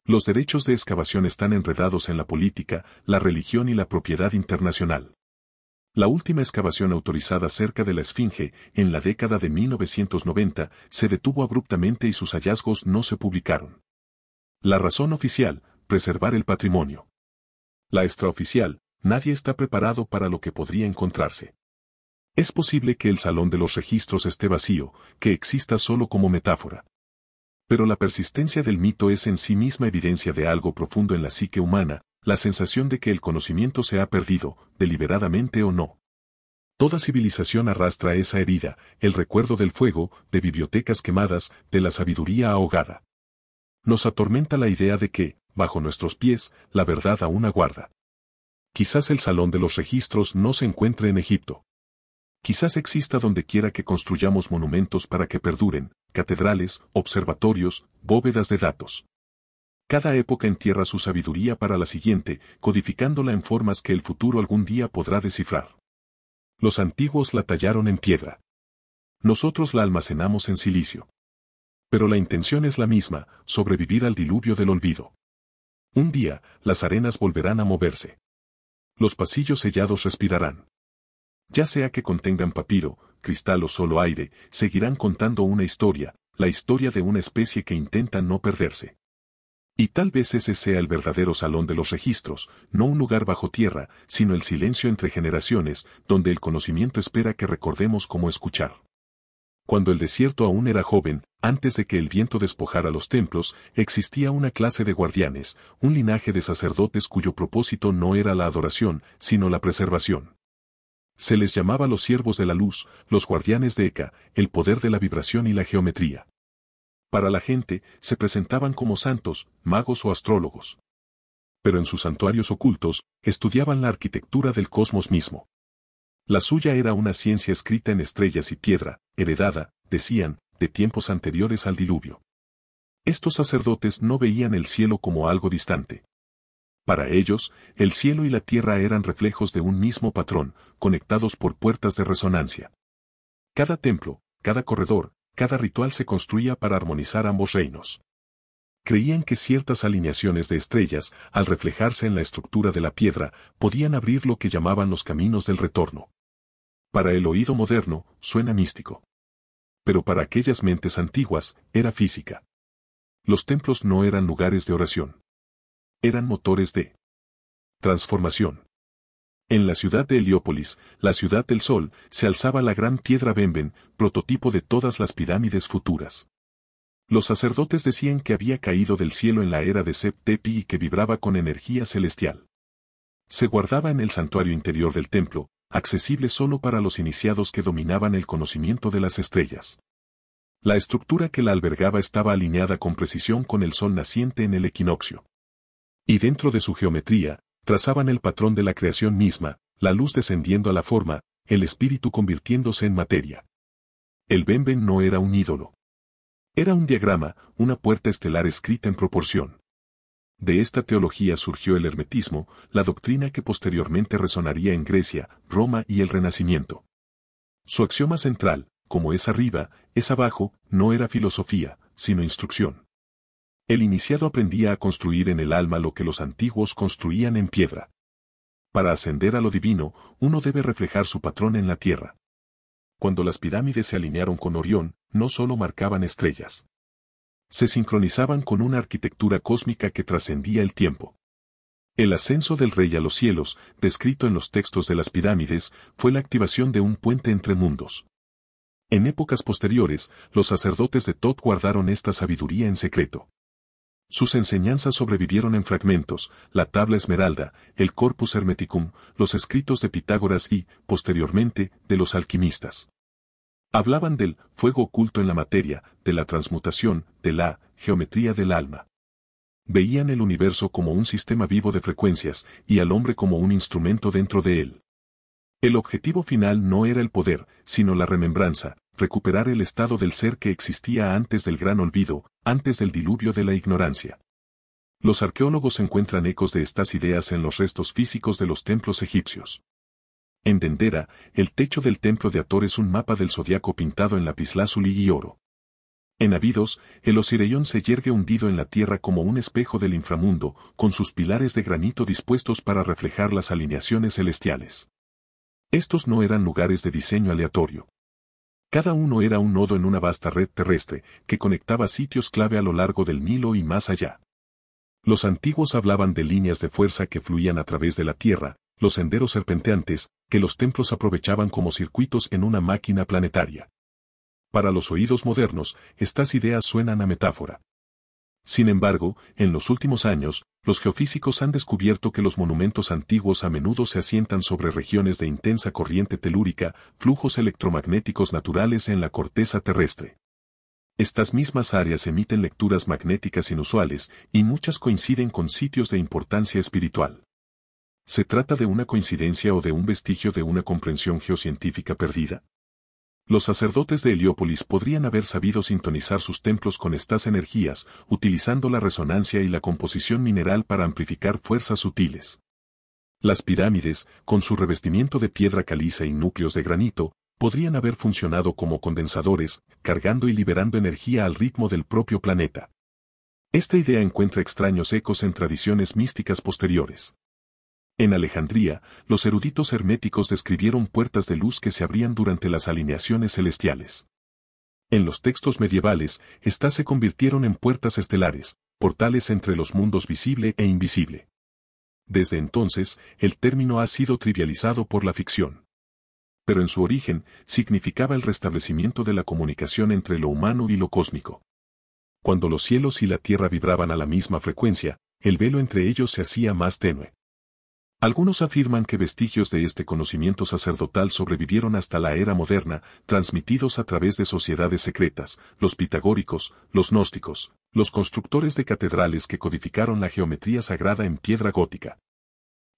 Los derechos de excavación están enredados en la política, la religión y la propiedad internacional. La última excavación autorizada cerca de la Esfinge, en la década de 1990, se detuvo abruptamente y sus hallazgos no se publicaron. La razón oficial, preservar el patrimonio. La extraoficial, nadie está preparado para lo que podría encontrarse. Es posible que el salón de los registros esté vacío, que exista solo como metáfora. Pero la persistencia del mito es en sí misma evidencia de algo profundo en la psique humana, la sensación de que el conocimiento se ha perdido, deliberadamente o no. Toda civilización arrastra esa herida, el recuerdo del fuego, de bibliotecas quemadas, de la sabiduría ahogada. Nos atormenta la idea de que, bajo nuestros pies, la verdad aún aguarda. Quizás el salón de los registros no se encuentre en Egipto. Quizás exista donde quiera que construyamos monumentos para que perduren, catedrales, observatorios, bóvedas de datos. Cada época entierra su sabiduría para la siguiente, codificándola en formas que el futuro algún día podrá descifrar. Los antiguos la tallaron en piedra. Nosotros la almacenamos en silicio. Pero la intención es la misma, sobrevivir al diluvio del olvido. Un día, las arenas volverán a moverse. Los pasillos sellados respirarán. Ya sea que contengan papiro, cristal o solo aire, seguirán contando una historia, la historia de una especie que intenta no perderse. Y tal vez ese sea el verdadero salón de los registros, no un lugar bajo tierra, sino el silencio entre generaciones, donde el conocimiento espera que recordemos cómo escuchar. Cuando el desierto aún era joven, antes de que el viento despojara los templos, existía una clase de guardianes, un linaje de sacerdotes cuyo propósito no era la adoración, sino la preservación. Se les llamaba los siervos de la luz, los guardianes de Eka, el poder de la vibración y la geometría. Para la gente, se presentaban como santos, magos o astrólogos. Pero en sus santuarios ocultos, estudiaban la arquitectura del cosmos mismo. La suya era una ciencia escrita en estrellas y piedra, heredada, decían, de tiempos anteriores al diluvio. Estos sacerdotes no veían el cielo como algo distante. Para ellos, el cielo y la tierra eran reflejos de un mismo patrón, conectados por puertas de resonancia. Cada templo, cada corredor, cada ritual se construía para armonizar ambos reinos. Creían que ciertas alineaciones de estrellas, al reflejarse en la estructura de la piedra, podían abrir lo que llamaban los caminos del retorno. Para el oído moderno, suena místico. Pero para aquellas mentes antiguas, era física. Los templos no eran lugares de oración. Eran motores de transformación. En la ciudad de Heliópolis, la ciudad del sol, se alzaba la gran piedra Benben, prototipo de todas las pirámides futuras. Los sacerdotes decían que había caído del cielo en la era de Sep-Tepi y que vibraba con energía celestial. Se guardaba en el santuario interior del templo, accesible solo para los iniciados que dominaban el conocimiento de las estrellas. La estructura que la albergaba estaba alineada con precisión con el sol naciente en el equinoccio. Y dentro de su geometría, trazaban el patrón de la creación misma, la luz descendiendo a la forma, el espíritu convirtiéndose en materia. El Benben no era un ídolo. Era un diagrama, una puerta estelar escrita en proporción. De esta teología surgió el hermetismo, la doctrina que posteriormente resonaría en Grecia, Roma y el Renacimiento. Su axioma central, como es arriba, es abajo, no era filosofía, sino instrucción. El iniciado aprendía a construir en el alma lo que los antiguos construían en piedra. Para ascender a lo divino, uno debe reflejar su patrón en la tierra. Cuando las pirámides se alinearon con Orión, no solo marcaban estrellas. Se sincronizaban con una arquitectura cósmica que trascendía el tiempo. El ascenso del rey a los cielos, descrito en los textos de las pirámides, fue la activación de un puente entre mundos. En épocas posteriores, los sacerdotes de Thoth guardaron esta sabiduría en secreto. Sus enseñanzas sobrevivieron en fragmentos, la tabla esmeralda, el Corpus Hermeticum, los escritos de Pitágoras y, posteriormente, de los alquimistas. Hablaban del fuego oculto en la materia, de la transmutación, de la geometría del alma. Veían el universo como un sistema vivo de frecuencias, y al hombre como un instrumento dentro de él. El objetivo final no era el poder, sino la remembranza, recuperar el estado del ser que existía antes del gran olvido, antes del diluvio de la ignorancia. Los arqueólogos encuentran ecos de estas ideas en los restos físicos de los templos egipcios. En Dendera, el techo del templo de Hathor es un mapa del zodiaco pintado en lapislázuli y oro. En Abidos, el Osireyón se yergue hundido en la tierra como un espejo del inframundo, con sus pilares de granito dispuestos para reflejar las alineaciones celestiales. Estos no eran lugares de diseño aleatorio. Cada uno era un nodo en una vasta red terrestre, que conectaba sitios clave a lo largo del Nilo y más allá. Los antiguos hablaban de líneas de fuerza que fluían a través de la tierra, los senderos serpenteantes, que los templos aprovechaban como circuitos en una máquina planetaria. Para los oídos modernos, estas ideas suenan a metáfora. Sin embargo, en los últimos años, los geofísicos han descubierto que los monumentos antiguos a menudo se asientan sobre regiones de intensa corriente telúrica, flujos electromagnéticos naturales en la corteza terrestre. Estas mismas áreas emiten lecturas magnéticas inusuales, y muchas coinciden con sitios de importancia espiritual. ¿Se trata de una coincidencia o de un vestigio de una comprensión geocientífica perdida? Los sacerdotes de Heliópolis podrían haber sabido sintonizar sus templos con estas energías, utilizando la resonancia y la composición mineral para amplificar fuerzas sutiles. Las pirámides, con su revestimiento de piedra caliza y núcleos de granito, podrían haber funcionado como condensadores, cargando y liberando energía al ritmo del propio planeta. Esta idea encuentra extraños ecos en tradiciones místicas posteriores. En Alejandría, los eruditos herméticos describieron puertas de luz que se abrían durante las alineaciones celestiales. En los textos medievales, estas se convirtieron en puertas estelares, portales entre los mundos visible e invisible. Desde entonces, el término ha sido trivializado por la ficción. Pero en su origen, significaba el restablecimiento de la comunicación entre lo humano y lo cósmico. Cuando los cielos y la tierra vibraban a la misma frecuencia, el velo entre ellos se hacía más tenue. Algunos afirman que vestigios de este conocimiento sacerdotal sobrevivieron hasta la era moderna, transmitidos a través de sociedades secretas, los pitagóricos, los gnósticos, los constructores de catedrales que codificaron la geometría sagrada en piedra gótica.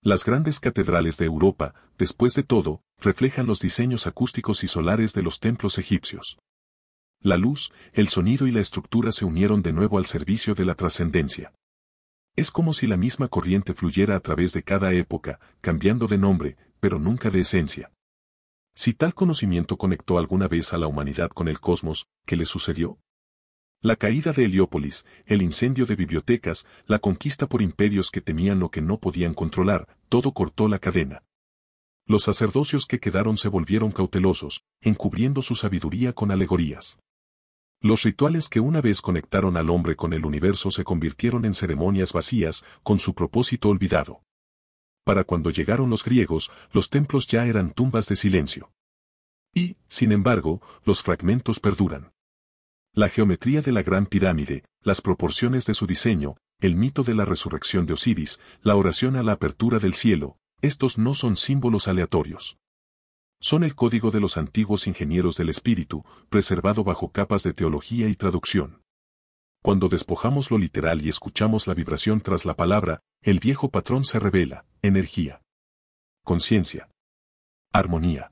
Las grandes catedrales de Europa, después de todo, reflejan los diseños acústicos y solares de los templos egipcios. La luz, el sonido y la estructura se unieron de nuevo al servicio de la trascendencia. Es como si la misma corriente fluyera a través de cada época, cambiando de nombre, pero nunca de esencia. Si tal conocimiento conectó alguna vez a la humanidad con el cosmos, ¿qué le sucedió? La caída de Heliópolis, el incendio de bibliotecas, la conquista por imperios que temían lo que no podían controlar, todo cortó la cadena. Los sacerdocios que quedaron se volvieron cautelosos, encubriendo su sabiduría con alegorías. Los rituales que una vez conectaron al hombre con el universo se convirtieron en ceremonias vacías, con su propósito olvidado. Para cuando llegaron los griegos, los templos ya eran tumbas de silencio. Y, sin embargo, los fragmentos perduran. La geometría de la Gran Pirámide, las proporciones de su diseño, el mito de la resurrección de Osiris, la oración a la apertura del cielo, estos no son símbolos aleatorios. Son el código de los antiguos ingenieros del espíritu, preservado bajo capas de teología y traducción. Cuando despojamos lo literal y escuchamos la vibración tras la palabra, el viejo patrón se revela: energía, conciencia, armonía.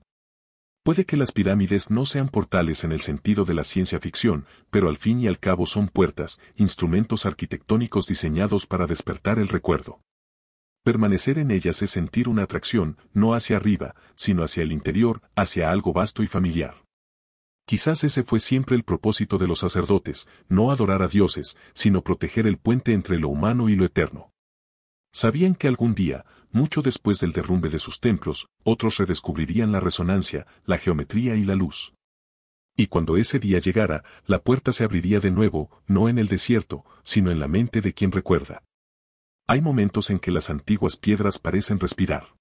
Puede que las pirámides no sean portales en el sentido de la ciencia ficción, pero al fin y al cabo son puertas, instrumentos arquitectónicos diseñados para despertar el recuerdo. Permanecer en ellas es sentir una atracción, no hacia arriba, sino hacia el interior, hacia algo vasto y familiar. Quizás ese fue siempre el propósito de los sacerdotes, no adorar a dioses, sino proteger el puente entre lo humano y lo eterno. Sabían que algún día, mucho después del derrumbe de sus templos, otros redescubrirían la resonancia, la geometría y la luz. Y cuando ese día llegara, la puerta se abriría de nuevo, no en el desierto, sino en la mente de quien recuerda. Hay momentos en que las antiguas piedras parecen respirar.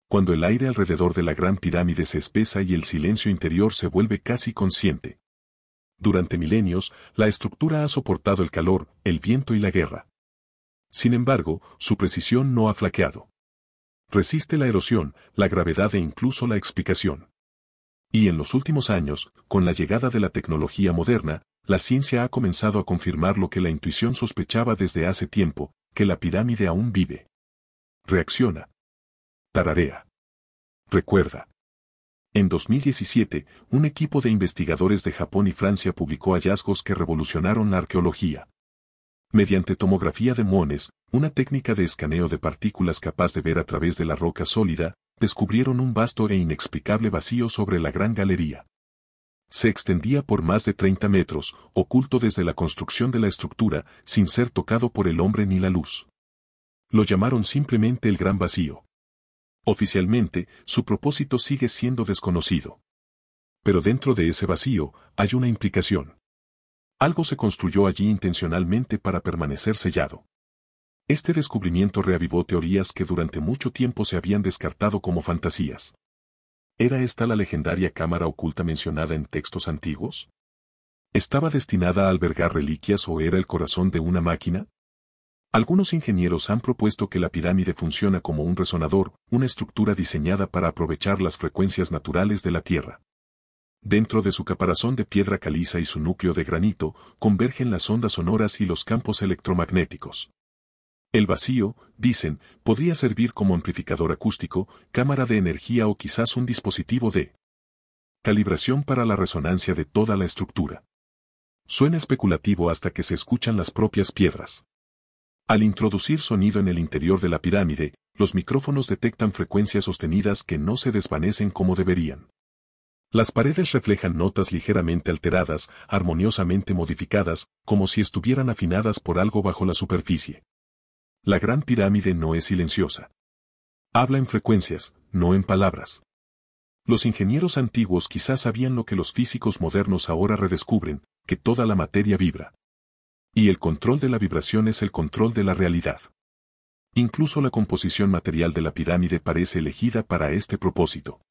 Cuando el aire alrededor de la gran pirámide se espesa y el silencio interior se vuelve casi consciente. Durante milenios, la estructura ha soportado el calor, el viento y la guerra. Sin embargo, su precisión no ha flaqueado. Resiste la erosión, la gravedad e incluso la explicación. Y en los últimos años, con la llegada de la tecnología moderna, la ciencia ha comenzado a confirmar lo que la intuición sospechaba desde hace tiempo, que la pirámide aún vive. Reacciona. Tararea. Recuerda. En 2017, un equipo de investigadores de Japón y Francia publicó hallazgos que revolucionaron la arqueología. Mediante tomografía de muones, una técnica de escaneo de partículas capaz de ver a través de la roca sólida, descubrieron un vasto e inexplicable vacío sobre la gran galería. Se extendía por más de 30 metros, oculto desde la construcción de la estructura, sin ser tocado por el hombre ni la luz. Lo llamaron simplemente el Gran Vacío. Oficialmente, su propósito sigue siendo desconocido. Pero dentro de ese vacío, hay una implicación. Algo se construyó allí intencionalmente para permanecer sellado. Este descubrimiento reavivó teorías que durante mucho tiempo se habían descartado como fantasías. ¿Era esta la legendaria cámara oculta mencionada en textos antiguos? ¿Estaba destinada a albergar reliquias o era el corazón de una máquina? Algunos ingenieros han propuesto que la pirámide funciona como un resonador, una estructura diseñada para aprovechar las frecuencias naturales de la Tierra. Dentro de su caparazón de piedra caliza y su núcleo de granito, convergen las ondas sonoras y los campos electromagnéticos. El vacío, dicen, podría servir como amplificador acústico, cámara de energía o quizás un dispositivo de calibración para la resonancia de toda la estructura. Suena especulativo hasta que se escuchan las propias piedras. Al introducir sonido en el interior de la pirámide, los micrófonos detectan frecuencias sostenidas que no se desvanecen como deberían. Las paredes reflejan notas ligeramente alteradas, armoniosamente modificadas, como si estuvieran afinadas por algo bajo la superficie. La gran pirámide no es silenciosa. Habla en frecuencias, no en palabras. Los ingenieros antiguos quizás sabían lo que los físicos modernos ahora redescubren, que toda la materia vibra. Y el control de la vibración es el control de la realidad. Incluso la composición material de la pirámide parece elegida para este propósito.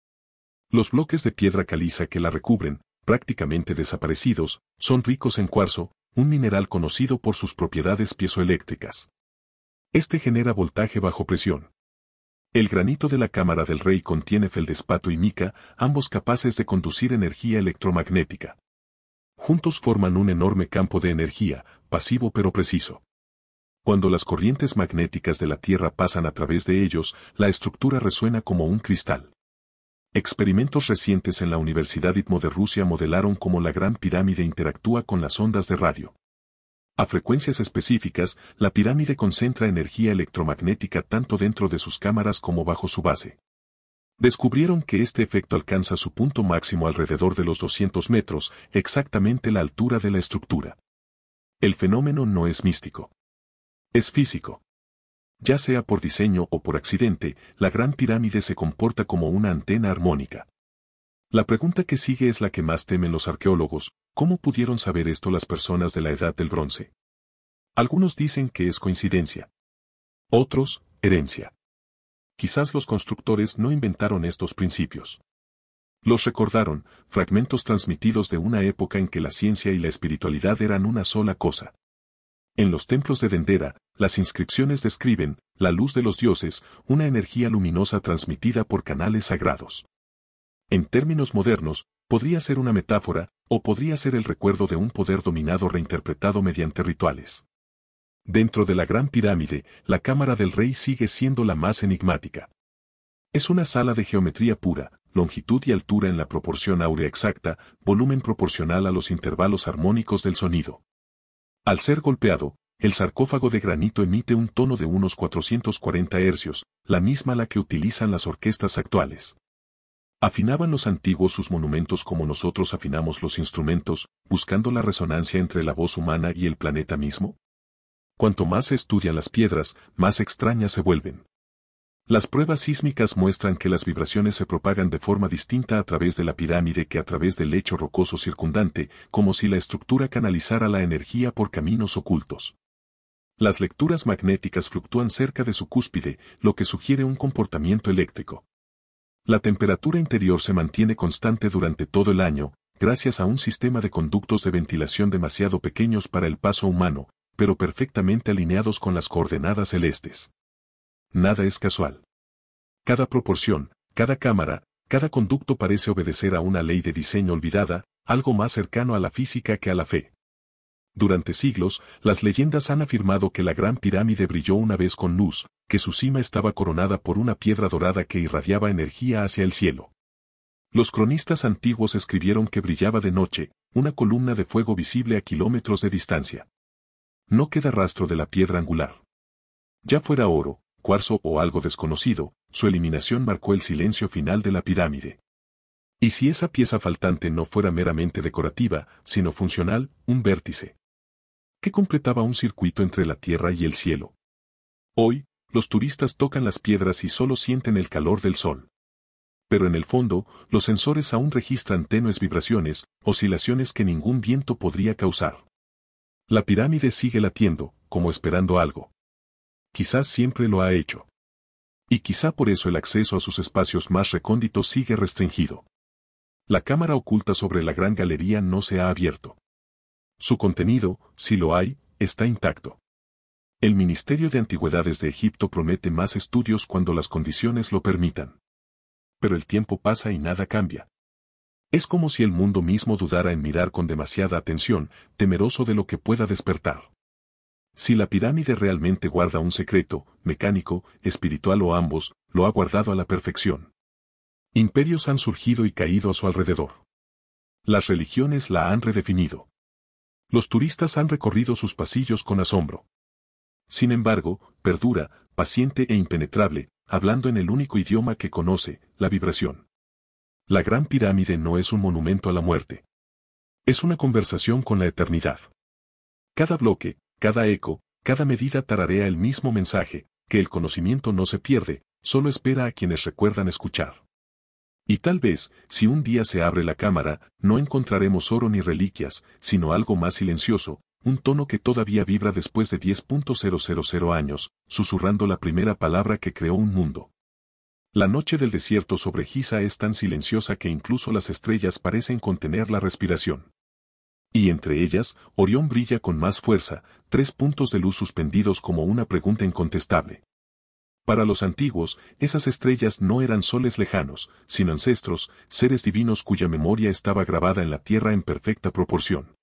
Los bloques de piedra caliza que la recubren, prácticamente desaparecidos, son ricos en cuarzo, un mineral conocido por sus propiedades piezoeléctricas. Este genera voltaje bajo presión. El granito de la cámara del rey contiene feldespato y mica, ambos capaces de conducir energía electromagnética. Juntos forman un enorme campo de energía, pasivo pero preciso. Cuando las corrientes magnéticas de la Tierra pasan a través de ellos, la estructura resuena como un cristal. Experimentos recientes en la Universidad ITMO de Rusia modelaron cómo la Gran Pirámide interactúa con las ondas de radio. A frecuencias específicas, la pirámide concentra energía electromagnética tanto dentro de sus cámaras como bajo su base. Descubrieron que este efecto alcanza su punto máximo alrededor de los 200 metros, exactamente la altura de la estructura. El fenómeno no es místico. Es físico. Ya sea por diseño o por accidente, la Gran Pirámide se comporta como una antena armónica. La pregunta que sigue es la que más temen los arqueólogos: ¿cómo pudieron saber esto las personas de la Edad del Bronce? Algunos dicen que es coincidencia. Otros, herencia. Quizás los constructores no inventaron estos principios. Los recordaron, fragmentos transmitidos de una época en que la ciencia y la espiritualidad eran una sola cosa. En los templos de Dendera, las inscripciones describen la luz de los dioses, una energía luminosa transmitida por canales sagrados. En términos modernos, podría ser una metáfora, o podría ser el recuerdo de un poder dominado reinterpretado mediante rituales. Dentro de la Gran Pirámide, la cámara del rey sigue siendo la más enigmática. Es una sala de geometría pura, longitud y altura en la proporción áurea exacta, volumen proporcional a los intervalos armónicos del sonido. Al ser golpeado, el sarcófago de granito emite un tono de unos 440 hercios, la misma la que utilizan las orquestas actuales. ¿Afinaban los antiguos sus monumentos como nosotros afinamos los instrumentos, buscando la resonancia entre la voz humana y el planeta mismo? Cuanto más se estudian las piedras, más extrañas se vuelven. Las pruebas sísmicas muestran que las vibraciones se propagan de forma distinta a través de la pirámide que a través del lecho rocoso circundante, como si la estructura canalizara la energía por caminos ocultos. Las lecturas magnéticas fluctúan cerca de su cúspide, lo que sugiere un comportamiento eléctrico. La temperatura interior se mantiene constante durante todo el año, gracias a un sistema de conductos de ventilación demasiado pequeños para el paso humano, pero perfectamente alineados con las coordenadas celestes. Nada es casual. Cada proporción, cada cámara, cada conducto parece obedecer a una ley de diseño olvidada, algo más cercano a la física que a la fe. Durante siglos, las leyendas han afirmado que la Gran Pirámide brilló una vez con luz, que su cima estaba coronada por una piedra dorada que irradiaba energía hacia el cielo. Los cronistas antiguos escribieron que brillaba de noche, una columna de fuego visible a kilómetros de distancia. No queda rastro de la piedra angular. Ya fuera oro, cuarzo o algo desconocido, su eliminación marcó el silencio final de la pirámide. Y si esa pieza faltante no fuera meramente decorativa, sino funcional, un vértice que completaba un circuito entre la tierra y el cielo. Hoy, los turistas tocan las piedras y solo sienten el calor del sol. Pero en el fondo, los sensores aún registran tenues vibraciones, oscilaciones que ningún viento podría causar. La pirámide sigue latiendo, como esperando algo. Quizás siempre lo ha hecho. Y quizá por eso el acceso a sus espacios más recónditos sigue restringido. La cámara oculta sobre la gran galería no se ha abierto. Su contenido, si lo hay, está intacto. El Ministerio de Antigüedades de Egipto promete más estudios cuando las condiciones lo permitan. Pero el tiempo pasa y nada cambia. Es como si el mundo mismo dudara en mirar con demasiada atención, temeroso de lo que pueda despertar. Si la pirámide realmente guarda un secreto, mecánico, espiritual o ambos, lo ha guardado a la perfección. Imperios han surgido y caído a su alrededor. Las religiones la han redefinido. Los turistas han recorrido sus pasillos con asombro. Sin embargo, perdura, paciente e impenetrable, hablando en el único idioma que conoce, la vibración. La Gran Pirámide no es un monumento a la muerte. Es una conversación con la eternidad. Cada bloque, cada eco, cada medida tararea el mismo mensaje, que el conocimiento no se pierde, solo espera a quienes recuerdan escuchar. Y tal vez, si un día se abre la cámara, no encontraremos oro ni reliquias, sino algo más silencioso, un tono que todavía vibra después de 10.000 años, susurrando la primera palabra que creó un mundo. La noche del desierto sobre Giza es tan silenciosa que incluso las estrellas parecen contener la respiración. Y entre ellas, Orión brilla con más fuerza, 3 puntos de luz suspendidos como una pregunta incontestable. Para los antiguos, esas estrellas no eran soles lejanos, sino ancestros, seres divinos cuya memoria estaba grabada en la tierra en perfecta proporción.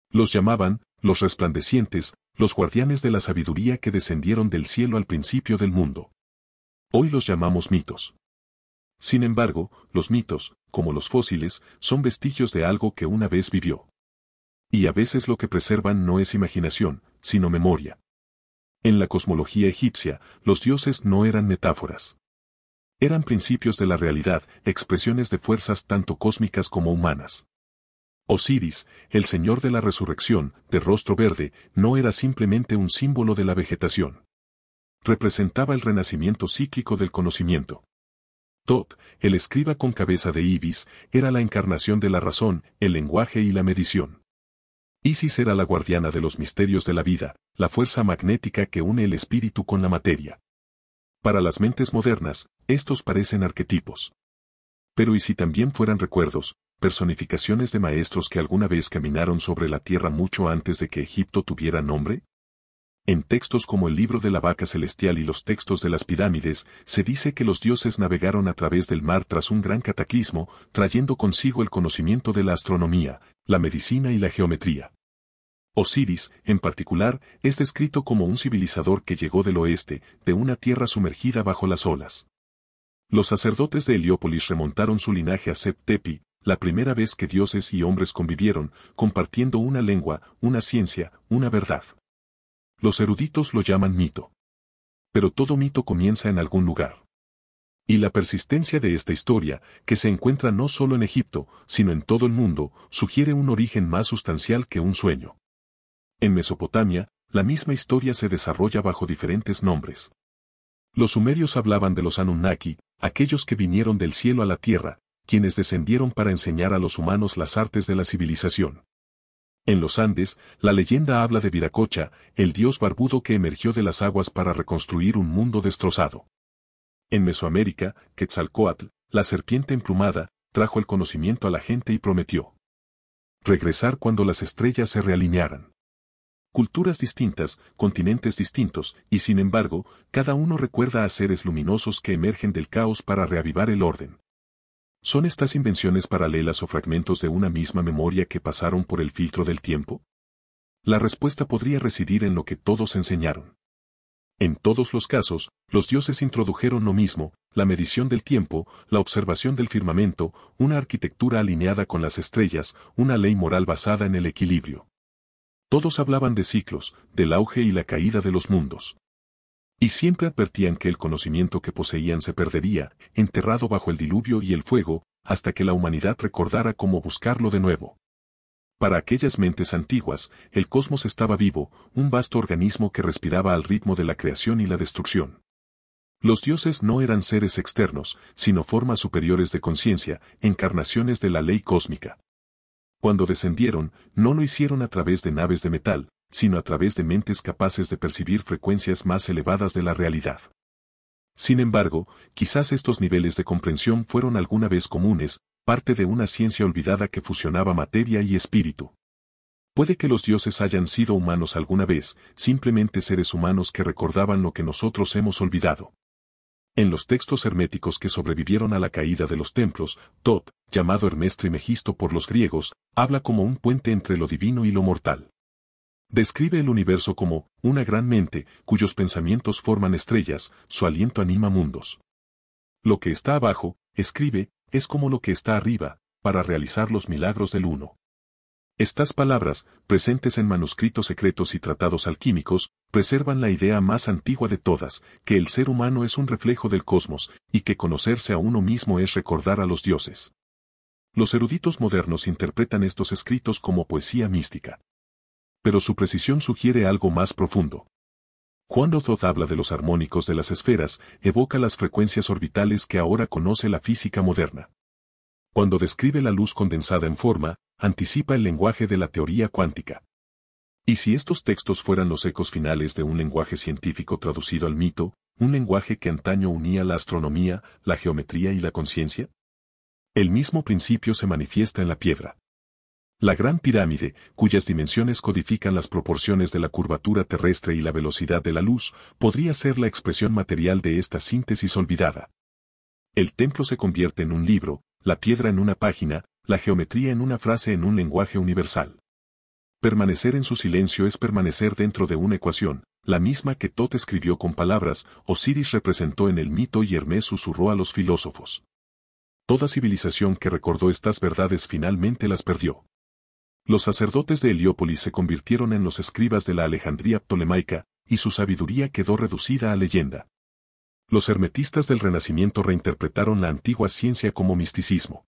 Los llamaban, los resplandecientes, los guardianes de la sabiduría que descendieron del cielo al principio del mundo. Hoy los llamamos mitos. Sin embargo, los mitos, como los fósiles, son vestigios de algo que una vez vivió. Y a veces lo que preservan no es imaginación, sino memoria. En la cosmología egipcia, los dioses no eran metáforas. Eran principios de la realidad, expresiones de fuerzas tanto cósmicas como humanas. Osiris, el señor de la resurrección, de rostro verde, no era simplemente un símbolo de la vegetación. Representaba el renacimiento cíclico del conocimiento. Tot, el escriba con cabeza de ibis, era la encarnación de la razón, el lenguaje y la medición. Isis era la guardiana de los misterios de la vida, la fuerza magnética que une el espíritu con la materia. Para las mentes modernas, estos parecen arquetipos. Pero ¿y si también fueran recuerdos, personificaciones de maestros que alguna vez caminaron sobre la tierra mucho antes de que Egipto tuviera nombre? En textos como el libro de la vaca celestial y los textos de las pirámides, se dice que los dioses navegaron a través del mar tras un gran cataclismo, trayendo consigo el conocimiento de la astronomía, la medicina y la geometría. Osiris, en particular, es descrito como un civilizador que llegó del oeste, de una tierra sumergida bajo las olas. Los sacerdotes de Heliópolis remontaron su linaje a Sep-Tepi, la primera vez que dioses y hombres convivieron, compartiendo una lengua, una ciencia, una verdad. Los eruditos lo llaman mito. Pero todo mito comienza en algún lugar. Y la persistencia de esta historia, que se encuentra no solo en Egipto, sino en todo el mundo, sugiere un origen más sustancial que un sueño. En Mesopotamia, la misma historia se desarrolla bajo diferentes nombres. Los sumerios hablaban de los Anunnaki, aquellos que vinieron del cielo a la tierra, quienes descendieron para enseñar a los humanos las artes de la civilización. En los Andes, la leyenda habla de Viracocha, el dios barbudo que emergió de las aguas para reconstruir un mundo destrozado. En Mesoamérica, Quetzalcóatl, la serpiente emplumada, trajo el conocimiento a la gente y prometió regresar cuando las estrellas se realinearan. Culturas distintas, continentes distintos, y sin embargo, cada uno recuerda a seres luminosos que emergen del caos para reavivar el orden. ¿Son estas invenciones paralelas o fragmentos de una misma memoria que pasaron por el filtro del tiempo? La respuesta podría residir en lo que todos enseñaron. En todos los casos, los dioses introdujeron lo mismo, la medición del tiempo, la observación del firmamento, una arquitectura alineada con las estrellas, una ley moral basada en el equilibrio. Todos hablaban de ciclos, del auge y la caída de los mundos. Y siempre advertían que el conocimiento que poseían se perdería, enterrado bajo el diluvio y el fuego, hasta que la humanidad recordara cómo buscarlo de nuevo. Para aquellas mentes antiguas, el cosmos estaba vivo, un vasto organismo que respiraba al ritmo de la creación y la destrucción. Los dioses no eran seres externos, sino formas superiores de conciencia, encarnaciones de la ley cósmica. Cuando descendieron, no lo hicieron a través de naves de metal, sino a través de mentes capaces de percibir frecuencias más elevadas de la realidad. Sin embargo, quizás estos niveles de comprensión fueron alguna vez comunes, parte de una ciencia olvidada que fusionaba materia y espíritu. Puede que los dioses hayan sido humanos alguna vez, simplemente seres humanos que recordaban lo que nosotros hemos olvidado. En los textos herméticos que sobrevivieron a la caída de los templos, Tot, llamado Hermes Trismegisto por los griegos, habla como un puente entre lo divino y lo mortal. Describe el universo como una gran mente, cuyos pensamientos forman estrellas, su aliento anima mundos. Lo que está abajo, escribe, es como lo que está arriba, para realizar los milagros del uno. Estas palabras, presentes en manuscritos secretos y tratados alquímicos, preservan la idea más antigua de todas, que el ser humano es un reflejo del cosmos, y que conocerse a uno mismo es recordar a los dioses. Los eruditos modernos interpretan estos escritos como poesía mística. Pero su precisión sugiere algo más profundo. Cuando Thoth habla de los armónicos de las esferas, evoca las frecuencias orbitales que ahora conoce la física moderna. Cuando describe la luz condensada en forma, anticipa el lenguaje de la teoría cuántica. ¿Y si estos textos fueran los ecos finales de un lenguaje científico traducido al mito, un lenguaje que antaño unía la astronomía, la geometría y la conciencia? El mismo principio se manifiesta en la piedra. La Gran Pirámide, cuyas dimensiones codifican las proporciones de la curvatura terrestre y la velocidad de la luz, podría ser la expresión material de esta síntesis olvidada. El templo se convierte en un libro, la piedra en una página, la geometría en una frase en un lenguaje universal. Permanecer en su silencio es permanecer dentro de una ecuación, la misma que Tot escribió con palabras, Osiris representó en el mito y Hermes susurró a los filósofos. Toda civilización que recordó estas verdades finalmente las perdió. Los sacerdotes de Heliópolis se convirtieron en los escribas de la Alejandría ptolemaica, y su sabiduría quedó reducida a leyenda. Los hermetistas del Renacimiento reinterpretaron la antigua ciencia como misticismo.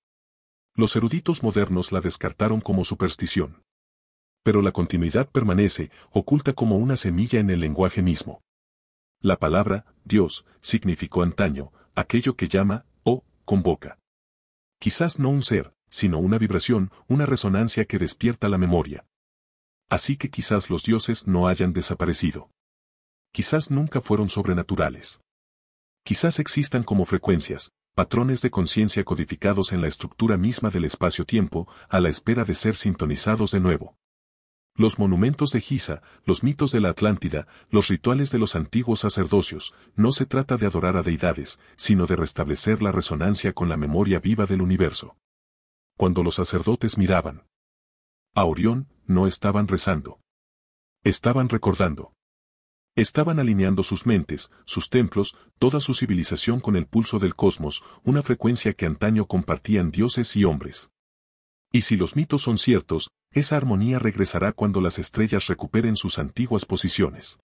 Los eruditos modernos la descartaron como superstición. Pero la continuidad permanece, oculta como una semilla en el lenguaje mismo. La palabra, Dios, significó antaño, aquello que llama, o convoca. Quizás no un ser, sino una vibración, una resonancia que despierta la memoria. Así que quizás los dioses no hayan desaparecido. Quizás nunca fueron sobrenaturales. Quizás existan como frecuencias, patrones de conciencia codificados en la estructura misma del espacio-tiempo, a la espera de ser sintonizados de nuevo. Los monumentos de Giza, los mitos de la Atlántida, los rituales de los antiguos sacerdocios, no se trata de adorar a deidades, sino de restablecer la resonancia con la memoria viva del universo. Cuando los sacerdotes miraban a Orión, no estaban rezando. Estaban recordando. Estaban alineando sus mentes, sus templos, toda su civilización con el pulso del cosmos, una frecuencia que antaño compartían dioses y hombres. Y si los mitos son ciertos, esa armonía regresará cuando las estrellas recuperen sus antiguas posiciones.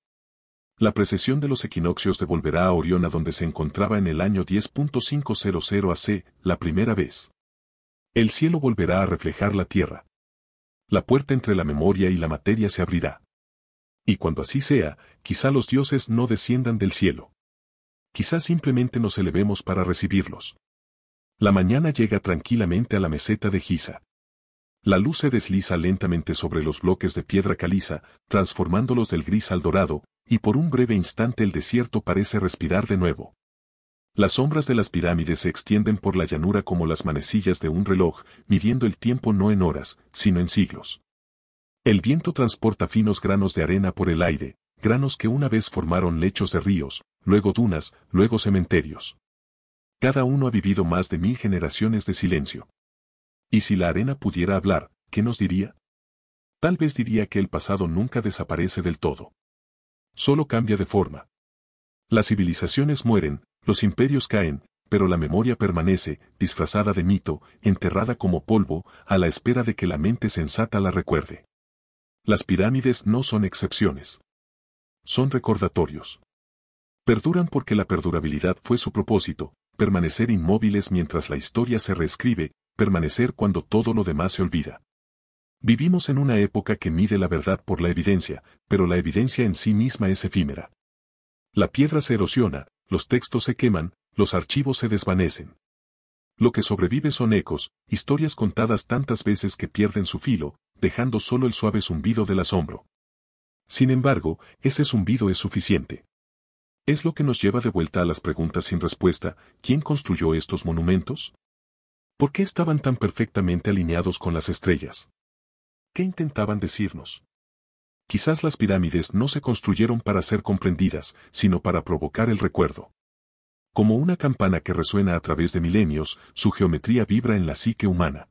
La precesión de los equinoccios devolverá a Orión a donde se encontraba en el año 10.500 AC, la primera vez. El cielo volverá a reflejar la tierra. La puerta entre la memoria y la materia se abrirá. Y cuando así sea, quizá los dioses no desciendan del cielo. Quizá simplemente nos elevemos para recibirlos. La mañana llega tranquilamente a la meseta de Giza. La luz se desliza lentamente sobre los bloques de piedra caliza, transformándolos del gris al dorado, y por un breve instante el desierto parece respirar de nuevo. Las sombras de las pirámides se extienden por la llanura como las manecillas de un reloj, midiendo el tiempo no en horas, sino en siglos. El viento transporta finos granos de arena por el aire, granos que una vez formaron lechos de ríos, luego dunas, luego cementerios. Cada uno ha vivido más de 1000 generaciones de silencio. ¿Y si la arena pudiera hablar, qué nos diría? Tal vez diría que el pasado nunca desaparece del todo. Solo cambia de forma. Las civilizaciones mueren, los imperios caen, pero la memoria permanece, disfrazada de mito, enterrada como polvo, a la espera de que la mente sensata la recuerde. Las pirámides no son excepciones. Son recordatorios. Perduran porque la perdurabilidad fue su propósito, permanecer inmóviles mientras la historia se reescribe, permanecer cuando todo lo demás se olvida. Vivimos en una época que mide la verdad por la evidencia, pero la evidencia en sí misma es efímera. La piedra se erosiona, los textos se queman, los archivos se desvanecen. Lo que sobrevive son ecos, historias contadas tantas veces que pierden su filo, dejando solo el suave zumbido del asombro. Sin embargo, ese zumbido es suficiente. Es lo que nos lleva de vuelta a las preguntas sin respuesta: ¿quién construyó estos monumentos? ¿Por qué estaban tan perfectamente alineados con las estrellas? ¿Qué intentaban decirnos? Quizás las pirámides no se construyeron para ser comprendidas, sino para provocar el recuerdo. Como una campana que resuena a través de milenios, su geometría vibra en la psique humana.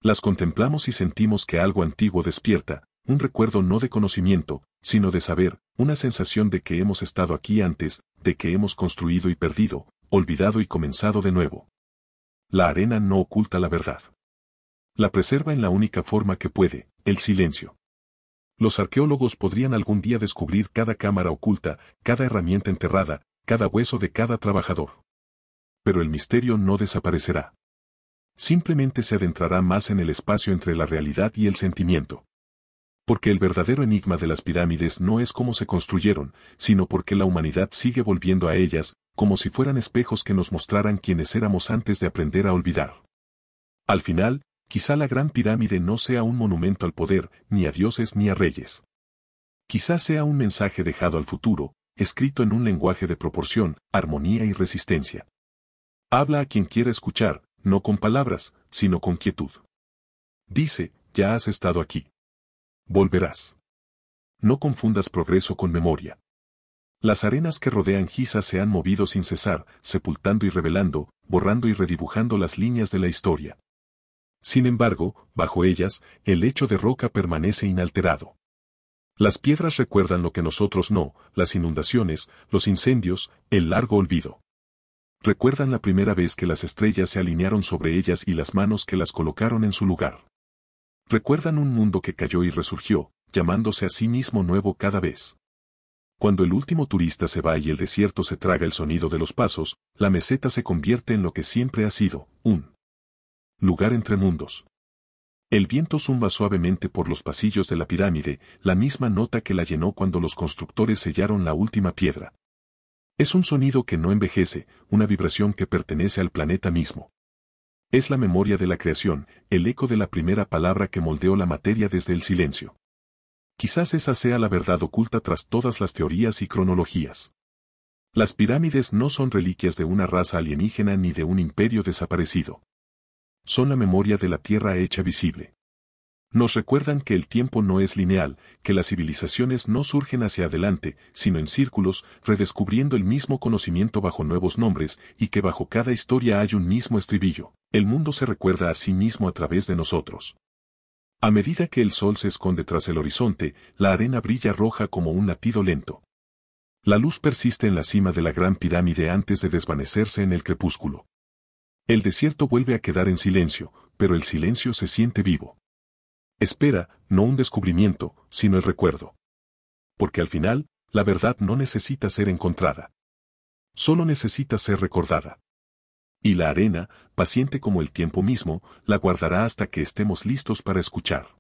Las contemplamos y sentimos que algo antiguo despierta, un recuerdo no de conocimiento, sino de saber, una sensación de que hemos estado aquí antes, de que hemos construido y perdido, olvidado y comenzado de nuevo. La arena no oculta la verdad. La preserva en la única forma que puede, el silencio. Los arqueólogos podrían algún día descubrir cada cámara oculta, cada herramienta enterrada, cada hueso de cada trabajador. Pero el misterio no desaparecerá. Simplemente se adentrará más en el espacio entre la realidad y el sentimiento. Porque el verdadero enigma de las pirámides no es cómo se construyeron, sino porque la humanidad sigue volviendo a ellas, como si fueran espejos que nos mostraran quiénes éramos antes de aprender a olvidar. Al final, quizá la gran pirámide no sea un monumento al poder, ni a dioses ni a reyes. Quizá sea un mensaje dejado al futuro, escrito en un lenguaje de proporción, armonía y resistencia. Habla a quien quiera escuchar, no con palabras, sino con quietud. Dice: ya has estado aquí. Volverás. No confundas progreso con memoria. Las arenas que rodean Giza se han movido sin cesar, sepultando y revelando, borrando y redibujando las líneas de la historia. Sin embargo, bajo ellas, el lecho de roca permanece inalterado. Las piedras recuerdan lo que nosotros no: las inundaciones, los incendios, el largo olvido. Recuerdan la primera vez que las estrellas se alinearon sobre ellas y las manos que las colocaron en su lugar. Recuerdan un mundo que cayó y resurgió, llamándose a sí mismo nuevo cada vez. Cuando el último turista se va y el desierto se traga el sonido de los pasos, la meseta se convierte en lo que siempre ha sido: un lugar entre mundos. El viento zumba suavemente por los pasillos de la pirámide, la misma nota que la llenó cuando los constructores sellaron la última piedra. Es un sonido que no envejece, una vibración que pertenece al planeta mismo. Es la memoria de la creación, el eco de la primera palabra que moldeó la materia desde el silencio. Quizás esa sea la verdad oculta tras todas las teorías y cronologías. Las pirámides no son reliquias de una raza alienígena ni de un imperio desaparecido. Son la memoria de la Tierra hecha visible. Nos recuerdan que el tiempo no es lineal, que las civilizaciones no surgen hacia adelante, sino en círculos, redescubriendo el mismo conocimiento bajo nuevos nombres, y que bajo cada historia hay un mismo estribillo: el mundo se recuerda a sí mismo a través de nosotros. A medida que el sol se esconde tras el horizonte, la arena brilla roja como un latido lento. La luz persiste en la cima de la gran pirámide antes de desvanecerse en el crepúsculo. El desierto vuelve a quedar en silencio, pero el silencio se siente vivo. Espera, no un descubrimiento, sino el recuerdo. Porque al final, la verdad no necesita ser encontrada. Solo necesita ser recordada. Y la arena, paciente como el tiempo mismo, la guardará hasta que estemos listos para escuchar.